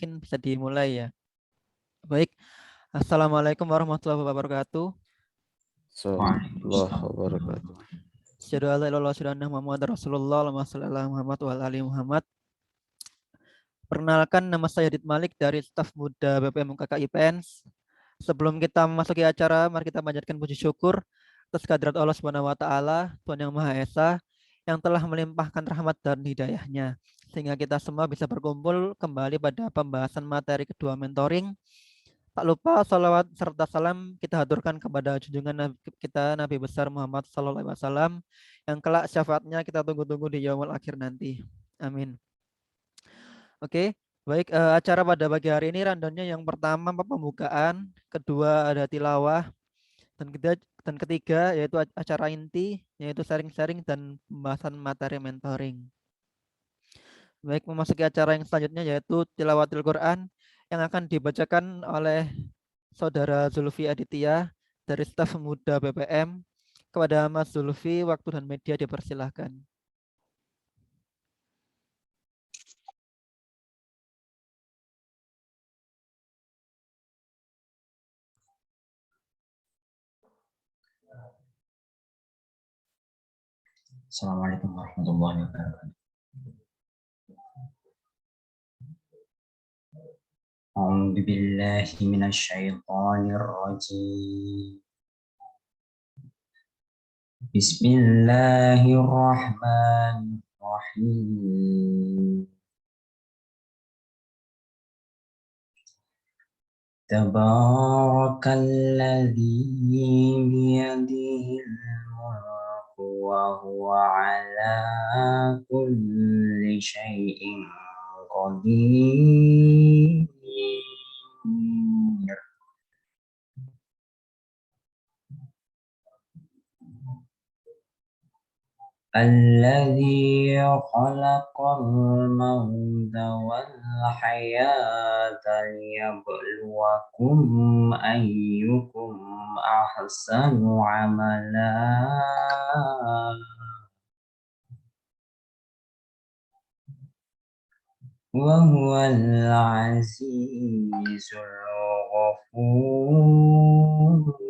mungkin bisa dimulai ya. Baik, Assalamualaikum warahmatullahi wabarakatuh. Warahmatullahi wabarakatuh. Asyhadu an la ilaha illallah, asyhadu anna Muhammadar Rasulullah, Allahumma shalli ala Muhammad wa ala ali Muhammad. Perkenalkan, nama saya Adit Malik dari staf muda BPM UKK IPN. Sebelum kita memasuki acara, mari kita panjatkan puji syukur atas kehadirat Allah Subhanahu wa taala, Tuhan yang Maha Esa, yang telah melimpahkan rahmat dan hidayahnya sehingga kita semua bisa berkumpul kembali pada pembahasan materi kedua mentoring. Tak lupa salawat serta salam kita haturkan kepada junjungan Nabi kita, Nabi besar Muhammad SAW, yang kelak syafaatnya kita tunggu-tunggu di yaumul akhir nanti. Amin. Oke, baik, acara pada pagi hari ini rundownnya yang pertama pembukaan, kedua ada tilawah, dan ketiga yaitu acara inti, yaitu sharing-sharing dan pembahasan materi mentoring. Baik, memasuki acara yang selanjutnya yaitu tilawatil Quran yang akan dibacakan oleh Saudara Zulfi Aditya dari staf muda BPM. Kepada Mas Zulfi, waktu dan media dipersilahkan. Assalamualaikum warahmatullahi wabarakatuh. A'udzu billahi minasyaitonir rajim. Bismillahirrahmanirrahim. Tabarakalladzi biyadihil mulku wa huwa ala kulli syai'in qadir. Alladzi khalaqal mauta wal hayata liyabluwakum ayyukum ahsanu amala. Wa huwal azizul ghafur.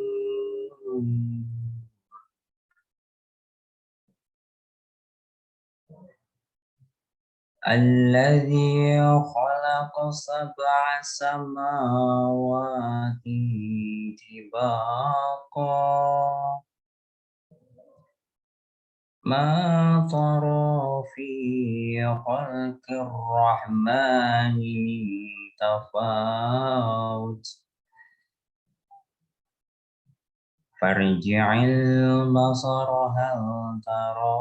Alladzi khalaqa sab'a samawati tibaqa ma tara fi khalqir rahmani min tafawut farji'il basara hal tara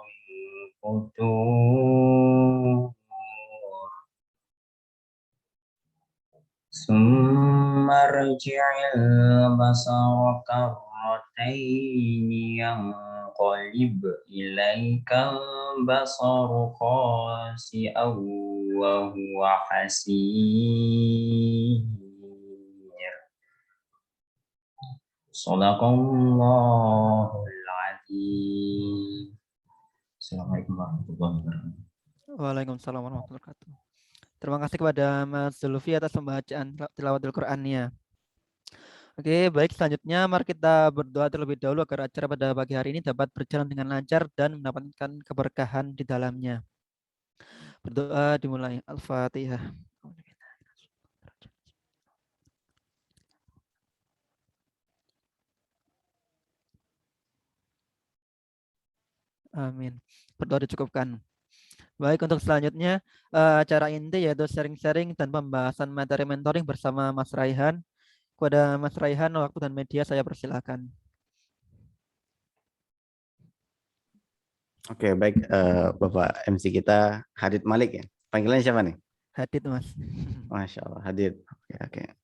min futur summa rji'il basara karrataini yanqalib ilaikal basaru khasi'an wa huwa hasir. Shadaqallahul azim. Assalamualaikum warahmatullahi wabarakatuh. Waalaikumsalam warahmatullahi wabarakatuh. Terima kasih kepada Mas Zulfi atas pembacaan tilawatil Qurannya. Oke, baik, selanjutnya mari kita berdoa terlebih dahulu agar acara pada pagi hari ini dapat berjalan dengan lancar dan mendapatkan keberkahan di dalamnya. Berdoa dimulai. Al-Fatihah. Amin. Berdoa dicukupkan. Baik, untuk selanjutnya acara inti yaitu sharing-sharing dan pembahasan materi mentoring bersama Mas Raihan. Kepada Mas Raihan, waktu dan media saya persilakan. Oke, baik, Bapak MC kita Hadid Malik ya. Panggilannya siapa nih? Hadid, Mas. Masya Allah, Hadid. Oke.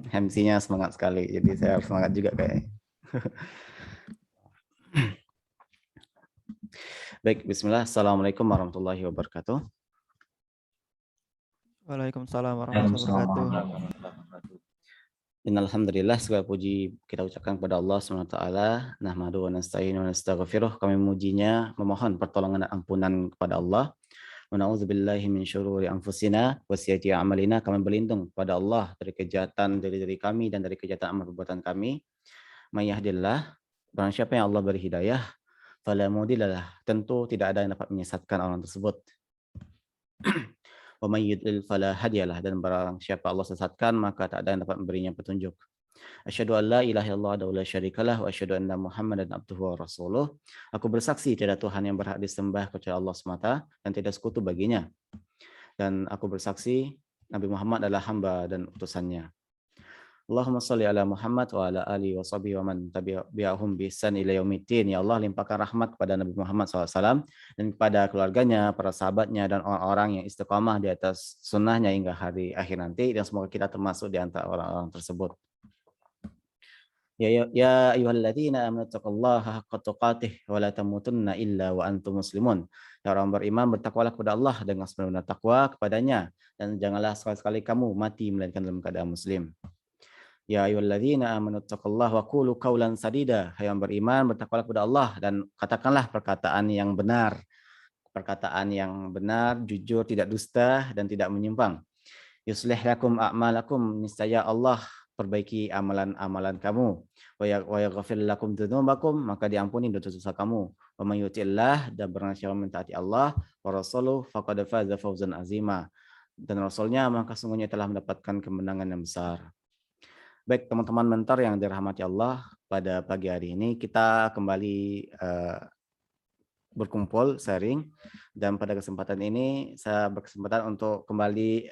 MC-nya semangat sekali, jadi saya semangat juga kayaknya. Baik, bismillah. Assalamualaikum warahmatullahi wabarakatuh. Waalaikumsalam warahmatullahi wabarakatuh. Innalhamdulillah, segala puji kita ucapkan kepada Allah SWT. Nahmadu wa nasta'inu wa nastaghfiruh. Kami memujinya, memohon pertolongan dan ampunan kepada Allah. Wa na'udzubillahi min syururi anfusina wa sayyiati a'malina. Kami berlindung pada Allah dari kejahatan dari diri kami dan dari kejahatan amal perbuatan kami. May yahdihillah, barang siapa yang Allah beri hidayah, fala mudhillalah, tentu tidak ada yang dapat menyesatkan orang tersebut. Wa may yudlil fala hadiyalah, dan barang siapa Allah sesatkan maka tak ada yang dapat memberinya petunjuk. Asyhadu an la ilaha illallah wa la syarikalah wa asyhadu anna Muhammadan abduhu wa rasuluh. Aku bersaksi tiada Tuhan yang berhak disembah kecuali Allah semata dan tidak sekutu baginya. Dan aku bersaksi Nabi Muhammad adalah hamba dan utusannya. Allahumma shalli ala Muhammad wa ala alihi wa sahbihi wa man tabi'ahum bi ihsan ila yaumiddin. Ya Allah, limpahkan rahmat kepada Nabi Muhammad SAW dan kepada keluarganya, para sahabatnya, dan orang-orang yang istiqamah di atas sunnahnya hingga hari akhir nanti, dan semoga kita termasuk di antara orang-orang tersebut. Ya ayyuhalladzina amanu taqullaha haqqa tuqatih wa la tamutunna illa wa antum muslimun. Ya orang beriman, bertakwalah kepada Allah dengan sebenar-benar takwa kepadanya, dan janganlah sekali-sekali kamu mati melainkan dalam keadaan muslim. Ya ayyuhalladzina amanu taqullaha wa qulu qawlan sadida. Hai yang beriman, bertakwalah kepada Allah dan katakanlah perkataan yang benar. Perkataan yang benar, jujur, tidak dusta dan tidak menyimpang. Yuslih lakum a'malakum, niscaya Allah perbaiki amalan-amalan kamu. Wa yaghfir lakum dzunubakum, maka diampuni dosa-dosa kamu. Wa may yuti'illah, dan barang siapa mentaati Allah wa rasuluhu faqad faza fawzan azima. Dan rasulnya maka sungguhnya telah mendapatkan kemenangan yang besar. Baik teman-teman mentor yang dirahmati Allah, pada pagi hari ini kita kembali berkumpul sharing, dan pada kesempatan ini saya berkesempatan untuk kembali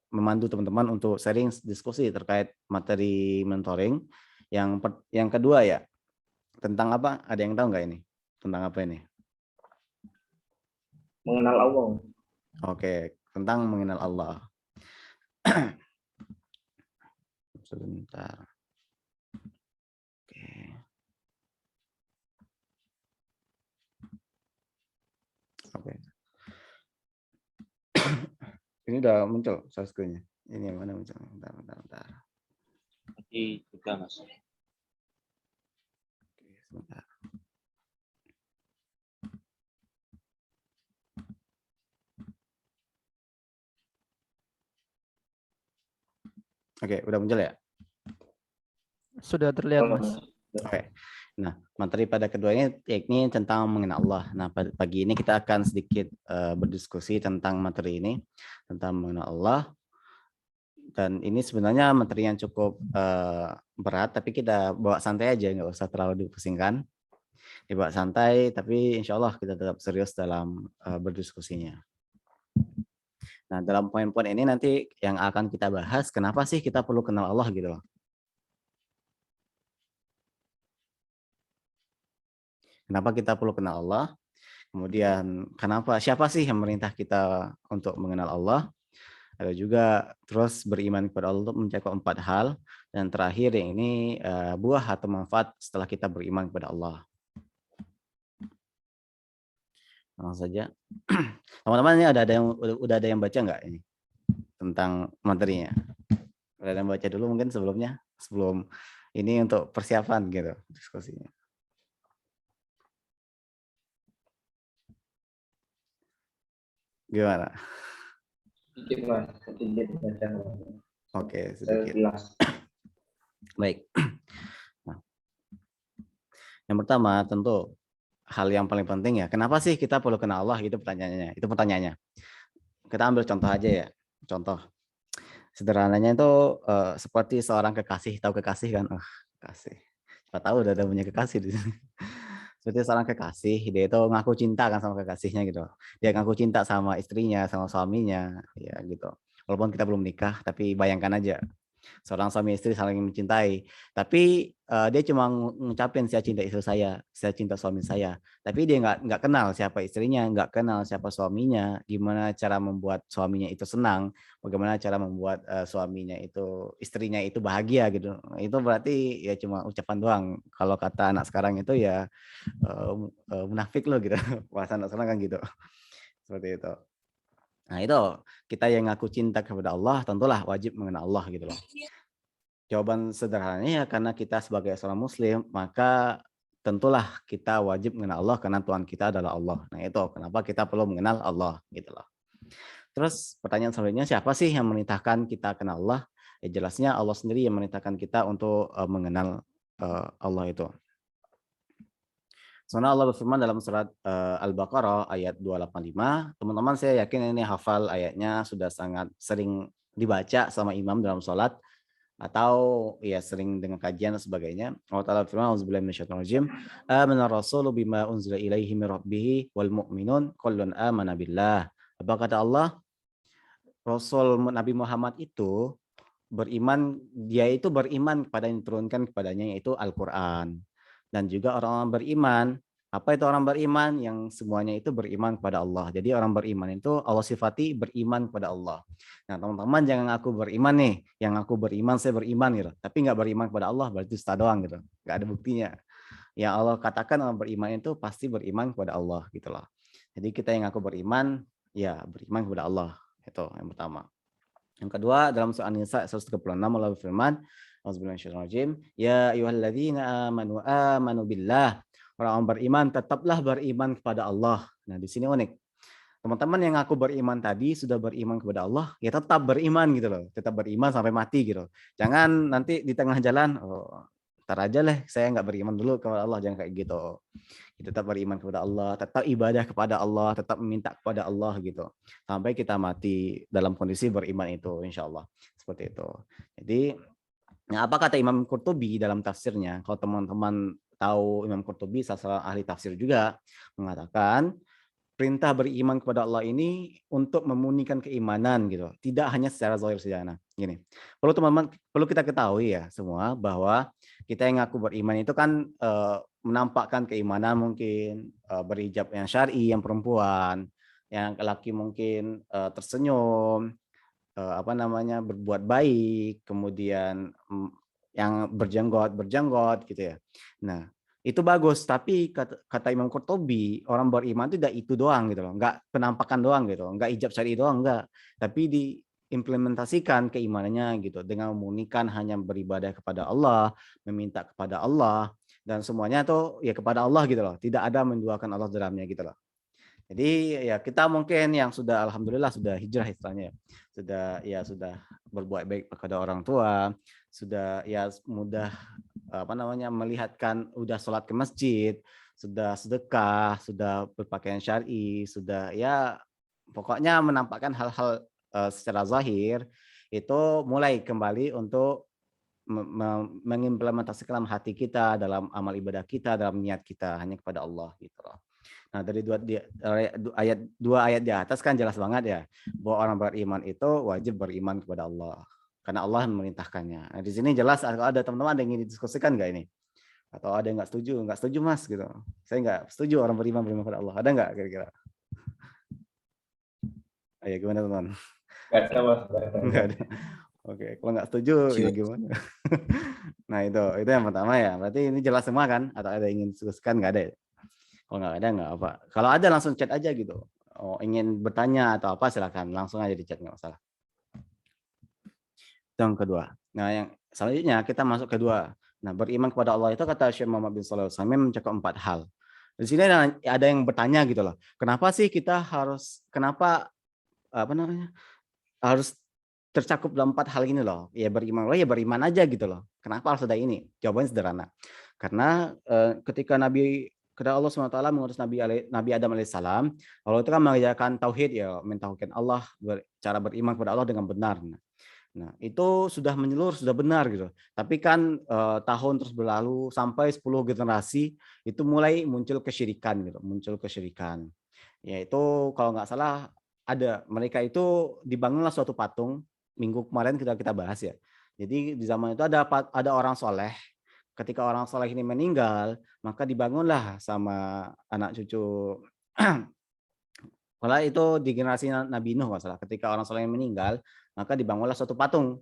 memandu teman-teman untuk sharing diskusi terkait materi mentoring yang kedua ya. Tentang apa? Ada yang tahu nggak ini? Tentang apa ini? Mengenal Allah. Oke, tentang mengenal Allah. Sebentar. Oke. Oke. Ini udah muncul share screen-nya. Ini yang mana muncul? Bentar. Tadi juga Mas. Oke, sebentar. Oke, udah muncul ya? Sudah terlihat, Mas. Oke. Nah, materi pada kedua ini tentang mengenal Allah. Nah, pagi ini kita akan sedikit berdiskusi tentang materi ini, tentang mengenal Allah. Dan ini sebenarnya materi yang cukup berat, tapi kita bawa santai aja, nggak usah terlalu dipusingkan. Dibawa santai, tapi insya Allah kita tetap serius dalam berdiskusinya. Nah, dalam poin-poin ini nanti yang akan kita bahas, kenapa sih kita perlu kenal Allah gitu loh. Kenapa kita perlu kenal Allah? Kemudian siapa sih yang memerintah kita untuk mengenal Allah? Ada juga terus beriman kepada Allah untuk mencakup 4 hal. Dan terakhir yang ini buah atau manfaat setelah kita beriman kepada Allah. Langsung saja. Teman-teman, ini udah ada yang baca nggak ini tentang materinya? Udah ada yang baca dulu mungkin sebelum ini untuk persiapan gitu diskusinya. Gimana? Oke, sedikit. Baik. Nah, yang pertama tentu hal yang paling penting ya, kenapa sih kita perlu kenal Allah, itu pertanyaannya. Kita ambil contoh aja ya. Contoh sederhananya itu seperti seorang kekasih, tahu kekasih kan? Kekasih. Siapa tahu udah ada punya kekasih di sini. Seperti seorang kekasih, dia itu ngaku cinta kan sama kekasihnya gitu. Dia ngaku cinta sama istrinya, sama suaminya, ya gitu. Walaupun kita belum nikah, tapi bayangkan aja seorang suami istri saling mencintai, tapi dia cuma ngucapin saya cinta istri saya cinta suami saya, tapi dia nggak kenal siapa istrinya, nggak kenal siapa suaminya, gimana cara membuat suaminya itu senang, bagaimana cara membuat istrinya itu bahagia gitu. Itu berarti ya cuma ucapan doang. Kalau kata anak sekarang itu ya munafik lo gitu. Bahasa anak sekarang kan gitu. Seperti itu. Nah itu kita yang ngaku cinta kepada Allah tentulah wajib mengenal Allah gitu loh. Jawaban sederhananya ya karena kita sebagai seorang muslim maka tentulah kita wajib mengenal Allah karena Tuhan kita adalah Allah. Nah itu kenapa kita perlu mengenal Allah gitu loh. Terus pertanyaan selanjutnya, siapa sih yang memerintahkan kita kenal Allah? Ya jelasnya Allah sendiri yang memerintahkan kita untuk mengenal Allah itu. Soalnya Allah berfirman dalam surat Al-Baqarah ayat 285. Teman-teman saya yakin ini hafal ayatnya, sudah sangat sering dibaca sama imam dalam sholat atau ya sering dengan kajian dan sebagainya. Allah Ta'ala berfirman, auzubillahi minasyaitonir rajim, amana rasulu bima unzila ilaihi min rabbih wal mu'minun kullun amana billah. Apa kata Allah? Rasul Nabi Muhammad itu beriman, dia itu beriman kepada yang diturunkan kepadanya, yaitu Al-Quran. Dan juga orang-orang beriman, apa itu orang beriman? Yang semuanya itu beriman kepada Allah. Jadi orang beriman itu Allah sifati beriman kepada Allah. Nah teman-teman jangan aku beriman nih, yang aku beriman saya beriman gitu, tapi nggak beriman kepada Allah berarti dusta doang gitu, nggak ada buktinya. Yang Allah katakan orang beriman itu pasti beriman kepada Allah gitu loh. Jadi kita yang aku beriman, ya beriman kepada Allah. Itu yang pertama. Yang kedua dalam surah An-Nisa 136 Allah berfirman, auzubillahi ya ayyuhalladzina amanu billah. Orang beriman tetaplah beriman kepada Allah. Nah, di sini unik. Teman-teman yang aku beriman tadi sudah beriman kepada Allah, ya tetap beriman gitu loh. Tetap beriman sampai mati gitu. Jangan nanti di tengah jalan, oh, ntar aja lah saya nggak beriman dulu kepada Allah, jangan kayak gitu. Tetap beriman kepada Allah, tetap ibadah kepada Allah, tetap meminta kepada Allah gitu. Sampai kita mati dalam kondisi beriman itu, insya Allah. Seperti itu. Jadi, nah apa kata Imam Qurtubi dalam tafsirnya? Kalau teman-teman tahu Imam Qurtubi, salah seorang ahli tafsir juga, mengatakan, perintah beriman kepada Allah ini untuk memurnikan keimanan gitu, tidak hanya secara zahir saja. Nah, gini, perlu teman-teman, perlu kita ketahui ya semua bahwa kita yang ngaku beriman itu kan menampakkan keimanan mungkin berhijab yang syar'i, yang perempuan, yang laki mungkin tersenyum, apa namanya berbuat baik, kemudian yang berjenggot gitu ya. Nah itu bagus, tapi kata Imam Qurtubi, orang beriman itu tidak itu doang gitu loh, nggak penampakan doang gitu, nggak ijab syar'i doang, enggak, tapi diimplementasikan keimanannya gitu, dengan memurnikan hanya beribadah kepada Allah, meminta kepada Allah, dan semuanya tuh ya kepada Allah gitu loh, tidak ada menduakan Allah dalamnya gitu loh. Jadi ya kita mungkin yang sudah alhamdulillah sudah hijrah istilahnya, sudah berbuat baik kepada orang tua, sudah ya mudah apa namanya melihatkan, udah sholat ke masjid, sudah sedekah, sudah berpakaian syar'i, sudah ya pokoknya menampakkan hal-hal secara zahir, itu mulai kembali untuk mengimplementasikan dalam hati kita, dalam amal ibadah kita, dalam niat kita hanya kepada Allah gitu loh. Nah dari dua ayat di atas kan jelas banget ya bahwa orang beriman itu wajib beriman kepada Allah karena Allah memerintahkannya. Nah, di sini jelas kalau ada teman-teman ada yang ingin didiskusikan nggak ini? Atau ada yang nggak setuju mas gitu. Saya nggak setuju orang beriman kepada Allah. Ada nggak kira-kira? Ayo gimana teman? Nggak ada mas. Nggak ada. Oke, kalau nggak setuju ya gimana? Nah itu yang pertama ya. Berarti ini jelas semua kan? Atau ada yang ingin didiskusikan nggak ada? Kalau nggak ada nggak apa. Kalau ada langsung chat aja gitu. Oh, ingin bertanya atau apa silakan langsung aja di chat, nggak masalah. Yang kedua. Nah yang selanjutnya kita masuk kedua. Nah beriman kepada Allah itu kata Syekh Muhammad bin Shalih Al-Utsaimin mencakup 4 hal. Di sini ada yang bertanya gitu loh. Kenapa sih kita harus harus tercakup dalam 4 hal ini loh. Ya beriman aja gitu loh. Kenapa harus ada ini? Jawabannya sederhana. Karena ketika Allah SWT mengutus Nabi Adam alaihissalam, Allah itu kan mengajarkan tauhid ya, mentauhidkan Allah, cara beriman kepada Allah dengan benar. Nah, itu sudah menyeluruh, sudah benar gitu. Tapi kan tahun terus berlalu sampai 10 generasi itu mulai muncul kesyirikan gitu, Yaitu kalau nggak salah mereka itu dibangunlah suatu patung, minggu kemarin kita bahas ya. Jadi di zaman itu ada orang soleh. Ketika orang soleh ini meninggal, maka dibangunlah sama anak cucu. Kalau itu di generasi Nabi Nuh masalah. Ketika orang soleh meninggal, maka dibangunlah suatu patung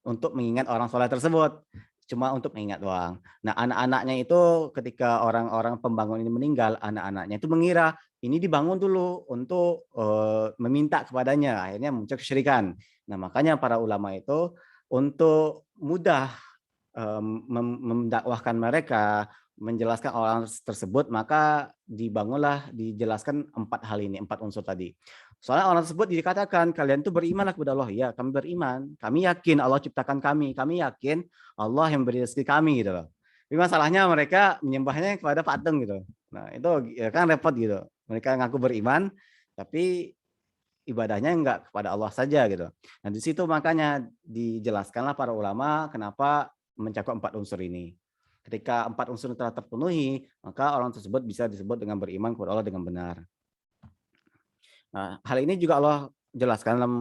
untuk mengingat orang soleh tersebut. Cuma untuk mengingat doang. Nah anak-anaknya itu ketika orang-orang pembangun ini meninggal, anak-anaknya itu mengira ini dibangun dulu untuk meminta kepadanya. Akhirnya muncul kesyirikan. Nah makanya para ulama itu untuk mudah mendakwahkan mereka, menjelaskan orang tersebut, maka dijelaskan 4 hal ini, 4 unsur tadi. Soalnya orang tersebut dikatakan, kalian tuh berimanlah kepada Allah. Ya, kami beriman. Kami yakin Allah ciptakan kami. Kami yakin Allah yang beri rezeki kami gitu loh. Tapi masalahnya mereka menyembahnya kepada patung gitu. Nah, itu ya kan repot gitu. Mereka ngaku beriman, tapi ibadahnya enggak kepada Allah saja gitu. Nah, di situ makanya dijelaskanlah para ulama kenapa mencakup 4 unsur ini. Ketika 4 unsur telah terpenuhi, maka orang tersebut bisa disebut dengan beriman kepada Allah dengan benar. Nah, hal ini juga Allah jelaskan dalam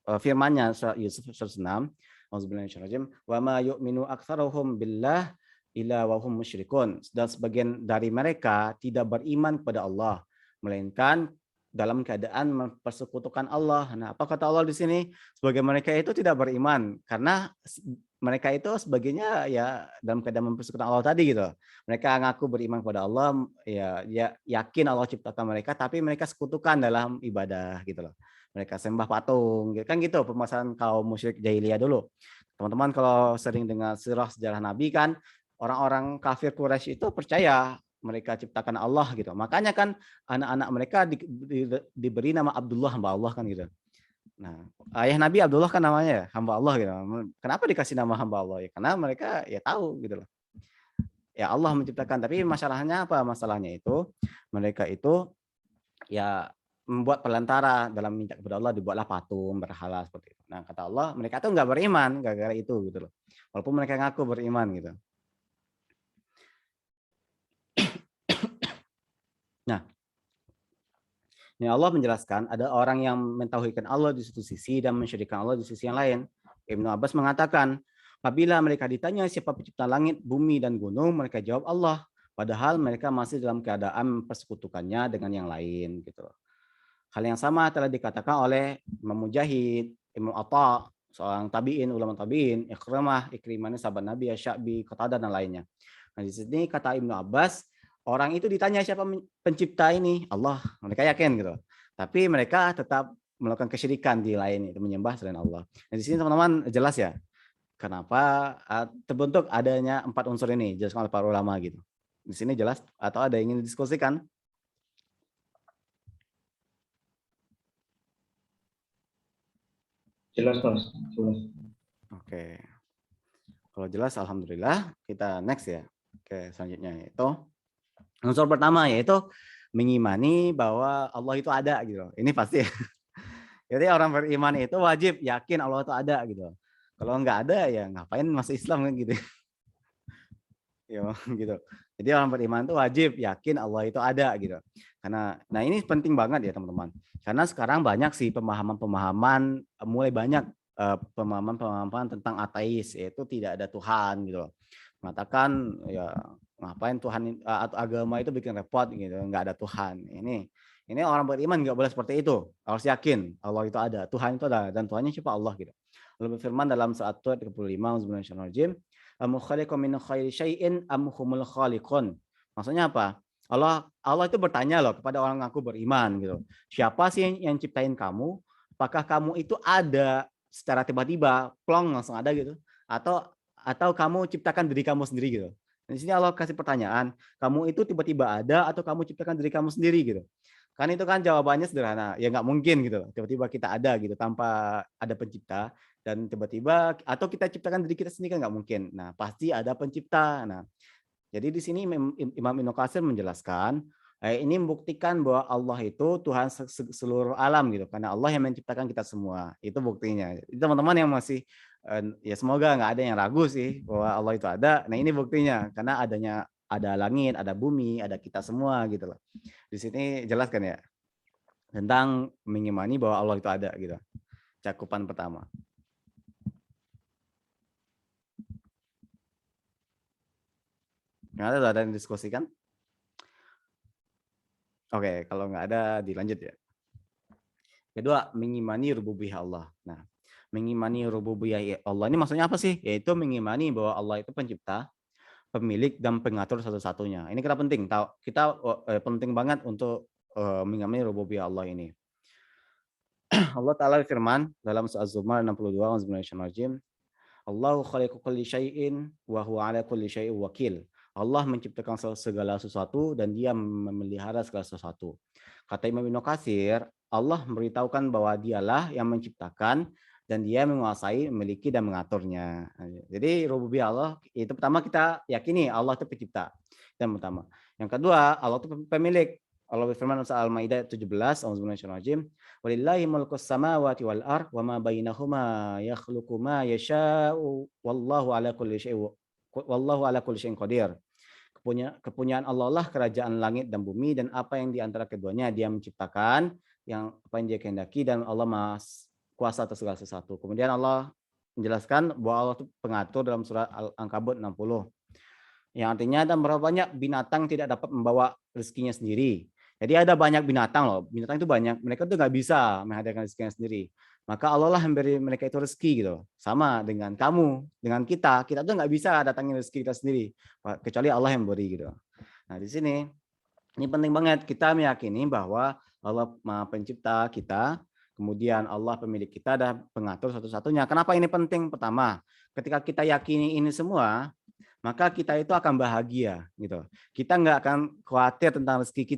firman-Nya surat Yusuf surat 6. Auzubillahi wa ma yu'minu aktsaruhum billah illa wa hum musyrikun. Dan sebagian dari mereka tidak beriman kepada Allah, melainkan dalam keadaan mempersekutukan Allah. Nah, apa kata Allah di sini? Sebagian mereka itu tidak beriman karena mereka itu sebagainya ya dalam keadaan mempersekutukan Allah tadi gitu. Mereka ngaku beriman kepada Allah, ya yakin Allah ciptakan mereka, tapi mereka sekutukan dalam ibadah gitu loh. Mereka sembah patung, kan gitu permasalahan kaum musyrik jahiliyah dulu. Teman-teman kalau sering dengar sejarah Nabi kan, orang-orang kafir Quraisy itu percaya mereka ciptakan Allah gitu. Makanya kan anak-anak mereka diberi nama Abdullah, hamba Allah kan gitu. Nah, ayah Nabi Abdullah kan namanya ya, hamba Allah gitu. Kenapa dikasih nama hamba Allah ya? Karena mereka ya tahu gitu loh. Ya Allah menciptakan, tapi masalahnya apa? Masalahnya itu mereka itu ya membuat perantara dalam minta kepada Allah, dibuatlah patung, berhala seperti itu. Nah, kata Allah, mereka tuh nggak beriman gara-gara itu gitu loh. Walaupun mereka ngaku beriman gitu. Nah, ini Allah menjelaskan ada orang yang mentauhidkan Allah di satu sisi dan mensyirikkan Allah di sisi yang lain. Ibnu Abbas mengatakan, apabila mereka ditanya siapa pencipta langit, bumi, dan gunung, mereka jawab Allah. Padahal mereka masih dalam keadaan mempersekutukannya dengan yang lain gitu. Hal yang sama telah dikatakan oleh Imam Mujahid, Imam Atta, seorang tabi'in, ulama tabi'in, Ikrimah ini sahabat Nabi, Sya'bi, Qatadah dan lainnya. Nah, di sini kata Ibnu Abbas, orang itu ditanya siapa pencipta ini? Allah. Mereka yakin gitu. Tapi mereka tetap melakukan kesyirikan di lain, itu menyembah selain Allah. Nah, di sini teman-teman jelas ya kenapa terbentuk adanya 4 unsur ini, jelaskan oleh para ulama gitu. Di sini jelas atau ada yang ingin didiskusikan? Jelas Mas, jelas. Oke. Kalau jelas alhamdulillah, kita next ya. Oke, selanjutnya yaitu unsur pertama yaitu mengimani bahwa Allah itu ada gitu. Ini pasti. Jadi orang beriman itu wajib yakin Allah itu ada gitu. Kalau nggak ada ya ngapain masuk Islam kan gitu. Ya, gitu. Jadi orang beriman itu wajib yakin Allah itu ada gitu. Karena nah ini penting banget ya teman-teman. Karena sekarang banyak sih pemahaman-pemahaman mulai banyak pemahaman-pemahaman tentang ateis, yaitu tidak ada Tuhan gitu. Mengatakan ya ngapain Tuhan atau agama itu bikin repot gitu, nggak ada Tuhan. Ini orang beriman nggak boleh seperti itu. Harus yakin Allah itu ada, Tuhan itu ada, dan Tuhannya siapa? Allah gitu. Lalu berfirman dalam surat 35 Bismillahirrahmanirrahim, maksudnya apa? Allah itu bertanya loh kepada orang ngaku beriman gitu. Siapa sih yang ciptain kamu? Apakah kamu itu ada secara tiba-tiba, plong langsung ada gitu? Atau kamu ciptakan diri kamu sendiri gitu? Di sini Allah kasih pertanyaan, kamu itu tiba-tiba ada atau kamu ciptakan diri kamu sendiri gitu? Kan itu kan jawabannya sederhana, ya nggak mungkin gitu. Tiba-tiba kita ada gitu tanpa ada pencipta. Dan tiba-tiba atau kita ciptakan diri kita sendiri kan nggak mungkin. Nah, pasti ada pencipta. Nah, jadi di sini Imam Ibnu Katsir menjelaskan ini membuktikan bahwa Allah itu Tuhan seluruh alam gitu. Karena Allah yang menciptakan kita semua. Itu buktinya. Itu teman-teman yang masih ya semoga nggak ada yang ragu sih bahwa Allah itu ada. Nah, ini buktinya karena ada langit, ada bumi, ada kita semua gitu loh. Di sini jelaskan ya tentang mengimani bahwa Allah itu ada gitu. Cakupan pertama. Nggak ada yang diskusikan? Oke, kalau nggak ada dilanjut ya. Kedua, mengimani rububiyah Allah. Nah, mengimani rububiyah Allah ini maksudnya apa sih? Yaitu mengimani bahwa Allah itu pencipta, pemilik dan pengatur satu-satunya. Ini kita penting. Kita penting banget untuk mengimani rububiyah Allah ini. Allah Ta'ala firman dalam surat Az-Zumar 62, Allahu khaliqu kulli syai'in wa huwa ala kulli syai'in wakil. Allah menciptakan segala sesuatu dan dia memelihara segala sesuatu. Kata Imam Ibnu Katsir, Allah memberitahukan bahwa dialah yang menciptakan dan dia menguasai, memiliki dan mengaturnya. Jadi rububiyah Allah itu pertama kita yakini Allah itu pencipta. Yang pertama. Yang kedua, Allah itu pemilik. Allah berfirman dalam surah Al-Maidah 17, Auzubillahi walillahi mulkus samawati wal ard wa ma bainahuma yakhluqu ma yasha'u wallahu ala kulli syai'in qadir. Kepunyaan Allah lah kerajaan langit dan bumi dan apa yang di antara keduanya dia menciptakan, yang apa yang dia kehendaki, dan Allah Maha kuasa atas segala sesuatu. Kemudian Allah menjelaskan bahwa Allah itu pengatur dalam surah Al-Ankabut 60. Yang artinya ada berapa banyak binatang tidak dapat membawa rezekinya sendiri. Jadi ada banyak binatang loh, binatang itu banyak, mereka tuh nggak bisa menghadirkan rezekinya sendiri. Maka Allah lah yang beri mereka itu rezeki gitu. Sama dengan kamu, dengan kita tuh nggak bisa datangin rezeki kita sendiri, kecuali Allah yang beri gitu. Nah di sini ini penting banget kita meyakini bahwa Allah Maha Pencipta kita, kemudian Allah pemilik kita dan pengatur satu-satunya. Kenapa ini penting? Pertama, ketika kita yakini ini semua, maka kita itu akan bahagia gitu. Kita nggak akan khawatir tentang rezeki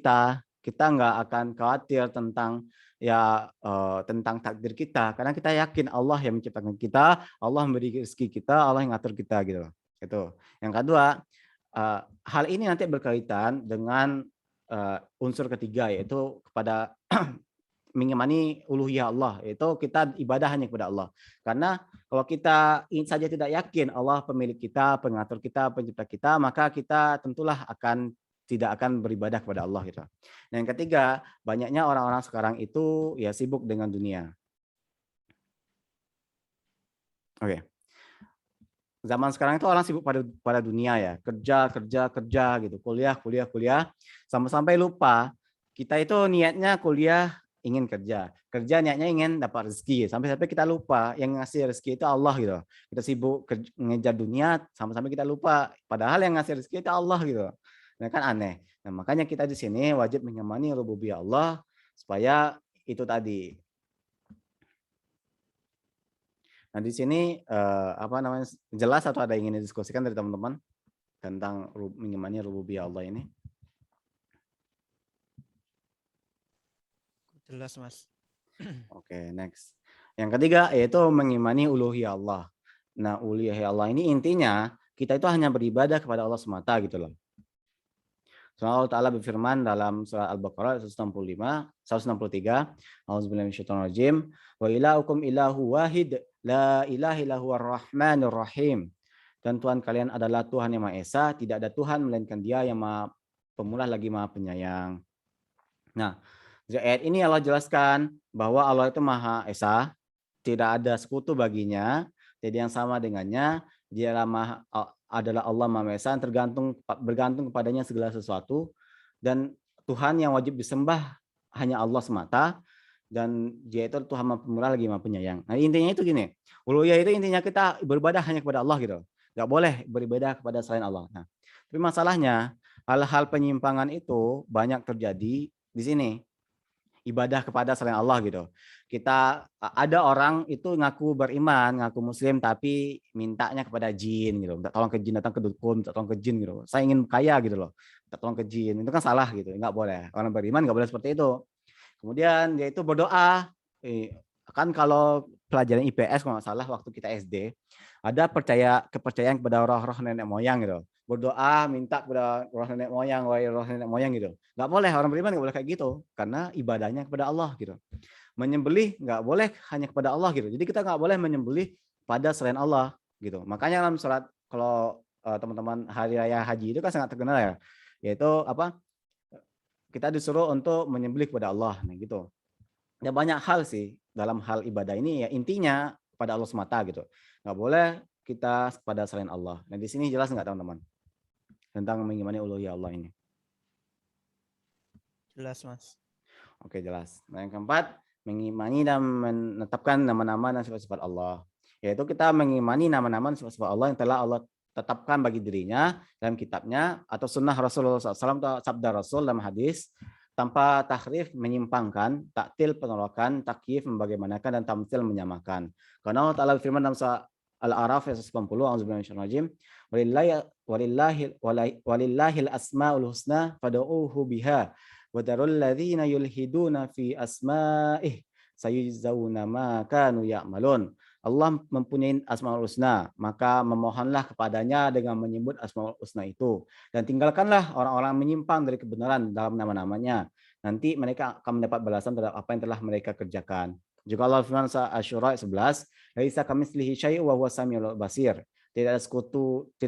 kita nggak akan khawatir tentang tentang takdir kita, karena kita yakin Allah yang menciptakan kita, Allah memberi rezeki kita, Allah yang ngatur kita gitu. Itu. Yang kedua, hal ini nanti berkaitan dengan unsur ketiga, yaitu kepada mengimani uluhiyah Allah, yaitu kita ibadah hanya kepada Allah. Karena kalau kita saja tidak yakin Allah pemilik kita, pengatur kita, pencipta kita, maka kita tentulah tidak akan beribadah kepada Allah gitu. Dan yang ketiga, banyaknya orang-orang sekarang itu ya sibuk dengan dunia. Oke. Zaman sekarang itu orang sibuk pada dunia ya, kerja gitu, kuliah, sampai lupa kita itu niatnya kuliah ingin kerja niatnya ingin dapat rezeki, sampai kita lupa yang ngasih rezeki itu Allah gitu. Kita sibuk ngejar dunia sampai kita lupa padahal yang ngasih rezeki itu Allah gitu. Nah, kan aneh. Nah, makanya kita di sini wajib mengimani rububiyah Allah supaya itu tadi. Nah, di sini jelas atau ada yang ingin didiskusikan dari teman-teman tentang mengimani rububiyah Allah ini? Jelas, Mas. Oke, next. Yang ketiga yaitu mengimani uluhiyah Allah. Nah, uluhiyah Allah ini intinya kita itu hanya beribadah kepada Allah semata gitu loh. Allah Ta'ala berfirman dalam surah Al-Baqarah 163, A'udzubillahi minasyaitonirrajim, wa ilahukum ilahu wahid, la ilaha illa huwar rahmanir rahim. Dan Tuhan kalian adalah Tuhan yang Maha Esa, tidak ada Tuhan melainkan Dia yang Maha Pemurah lagi Maha Penyayang. Nah, di ayat ini Allah jelaskan bahwa Allah itu Maha Esa, tidak ada sekutu baginya, jadi yang sama dengannya, Dia adalah Allah Maha Esa, bergantung kepadanya segala sesuatu, dan Tuhan yang wajib disembah hanya Allah semata, dan Dia itu Tuhan Maha Pemurah lagi Maha Penyayang. Nah, intinya itu gini, uluhiyah itu intinya kita beribadah hanya kepada Allah gitu, nggak boleh beribadah kepada selain Allah. Nah, tapi masalahnya hal-hal penyimpangan itu banyak terjadi di sini. Ibadah kepada selain Allah gitu. Kita ada orang itu ngaku beriman, ngaku muslim tapi mintanya kepada jin gitu. Minta tolong ke jin, datang ke dukun, minta tolong ke jin gitu. Saya ingin kaya gitu loh. Minta tolong ke jin. Itu kan salah gitu. Enggak boleh. Orang beriman enggak boleh seperti itu. Kemudian dia itu berdoa. Kan kalau pelajaran IPS kalau nggak salah waktu kita SD ada kepercayaan kepada roh-roh nenek moyang gitu. Berdoa minta kepada roh nenek moyang, roh nenek moyang gitu. Nggak boleh, orang beriman nggak boleh kayak gitu karena ibadahnya kepada Allah gitu. Menyembelih nggak boleh hanya kepada Allah gitu. Jadi kita nggak boleh menyembelih pada selain Allah gitu. Makanya dalam surat kalau teman-teman hari raya haji itu kan sangat terkenal ya, yaitu apa? Kita disuruh untuk menyembelih kepada Allah, nah gitu. Ya banyak hal sih dalam hal ibadah ini ya intinya pada Allah semata gitu. Nggak boleh kita pada selain Allah. Nah di sini jelas nggak teman-teman tentang mengimani uluhiyah Allah ini? Jelas, Mas. Oke, jelas. Nah, yang keempat, mengimani dan menetapkan nama-nama dan sifat-sifat Allah. Yaitu kita mengimani nama-nama dan sifat-sifat Allah yang telah Allah tetapkan bagi dirinya dalam kitabnya atau sunnah Rasulullah SAW atau sabda Rasul dalam hadis tanpa tahrif menyimpangkan, taktil penolakan, takyif membagaimanakan dan tamtsil menyamakan. Karena Allah Ta'ala berfirman dalam surah Al-A'raf ayat 90, auzubillahi minasyaitonir rajim. Walillahil asmaul husna fad'uuhu biha wa darul ladzina yulhiduna fi asma'ih sayujzauna ma kanu ya'malun. Allah mempunyai asmaul husna, maka memohonlah kepadanya dengan menyebut asmaul husna itu, dan tinggalkanlah orang-orang menyimpang dari kebenaran dalam nama-namanya. Nanti mereka akan mendapat balasan terhadap apa yang telah mereka kerjakan. Juga Allah firman Asy-Syura 11, laisa kamitslihi syai'un wa huwas samiul basir. Tidak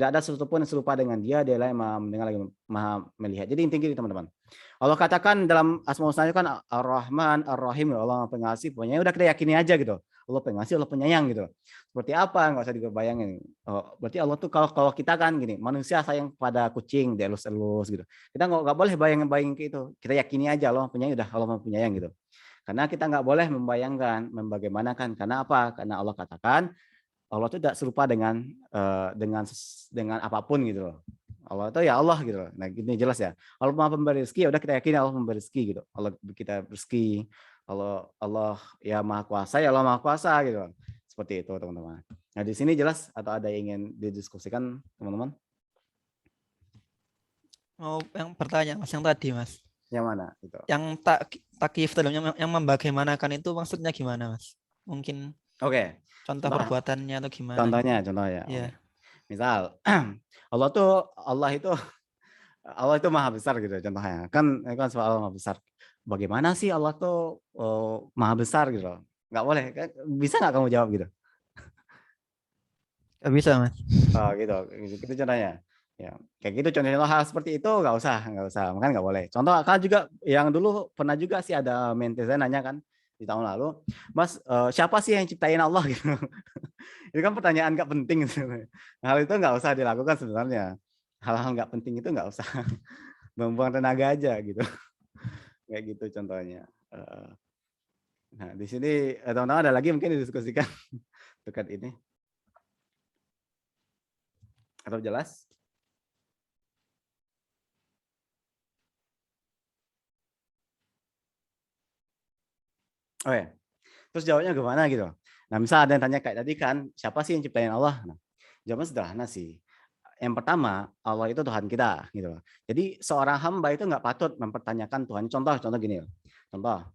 ada sesuatu pun yang serupa dengan dia, dialah yang maha mendengar lagi maha melihat. Jadi intinya gini teman-teman. Allah katakan dalam Asmaul Husna kan Ar-Rahman, Ar-Rahim, Allah pengasih, pokoknya udah kita yakini aja gitu. Allah pengasih, Allah penyayang gitu. Seperti apa nggak usah dibayangin. Oh, berarti Allah tuh kalau kita kan gini, manusia sayang pada kucing, dielus-elus gitu. Kita nggak boleh bayangin ke itu. Kita yakini aja Allah penyayang, udah Allah penyayang gitu. Karena kita nggak boleh membayangkan, membagaimanakan. Karena apa? Karena Allah katakan Allah itu tidak serupa dengan apapun gitu loh. Allah itu ya Allah gitu loh. Nah, gini jelas ya. Allah Maha pemberi rezeki, ya udah kita yakini Allah memberi rezeki gitu. Allah kita rezeki. Allah ya Maha Kuasa, ya Allah Maha Kuasa gitu. Seperti itu, teman-teman. Nah, di sini jelas atau ada yang ingin didiskusikan, teman-teman? Oh, yang pertanyaan Mas yang tadi, Mas. Yang mana itu? Yang takyif dalamnya yang membagaimanakan itu maksudnya gimana, Mas? Mungkin Oke. contoh perbuatannya atau gimana? Contohnya. Ya. Misal Allah itu maha besar gitu contohnya. Kan soal Allah maha besar. Bagaimana sih Allah tuh maha besar gitu loh. Nggak boleh. Bisa nggak kamu jawab gitu? Nggak bisa, Mas. Oh gitu. Itu contohnya. Ya, kayak gitu contohnya hal seperti itu nggak usah. Makanya nggak boleh. Contoh kan juga yang dulu pernah juga sih ada menteri saya nanya kan di tahun lalu, Mas, siapa sih yang ciptain Allah gitu? Itu kan pertanyaan nggak penting gitu. Hal itu nggak usah dilakukan sebenarnya. Hal-hal nggak penting itu nggak usah, membuang tenaga aja gitu. Kayak gitu contohnya. Nah di sini teman-teman ada lagi mungkin didiskusikan terkait ini. Atau jelas? Oh ya, terus jawabnya gimana gitu? Nah, misal ada yang tanya kayak tadi kan, siapa sih yang ciptain Allah? Nah, jawabannya sederhana sih. Yang pertama, Allah itu Tuhan kita, gitu. Jadi seorang hamba itu nggak patut mempertanyakan Tuhan. Contoh gini, contoh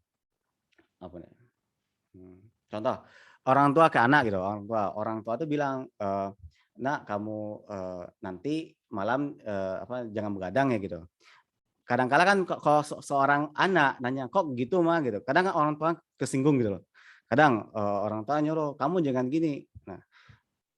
apa nih? Contoh orang tua ke anak gitu, orang tua itu bilang, nak kamu nanti malam jangan begadang ya gitu. Kadang-kala kan kalau seorang anak nanya kok gitu mah gitu. Kadang kan orang tua kesinggung gitu loh. Kadang orang tua nyuruh kamu jangan gini. Nah,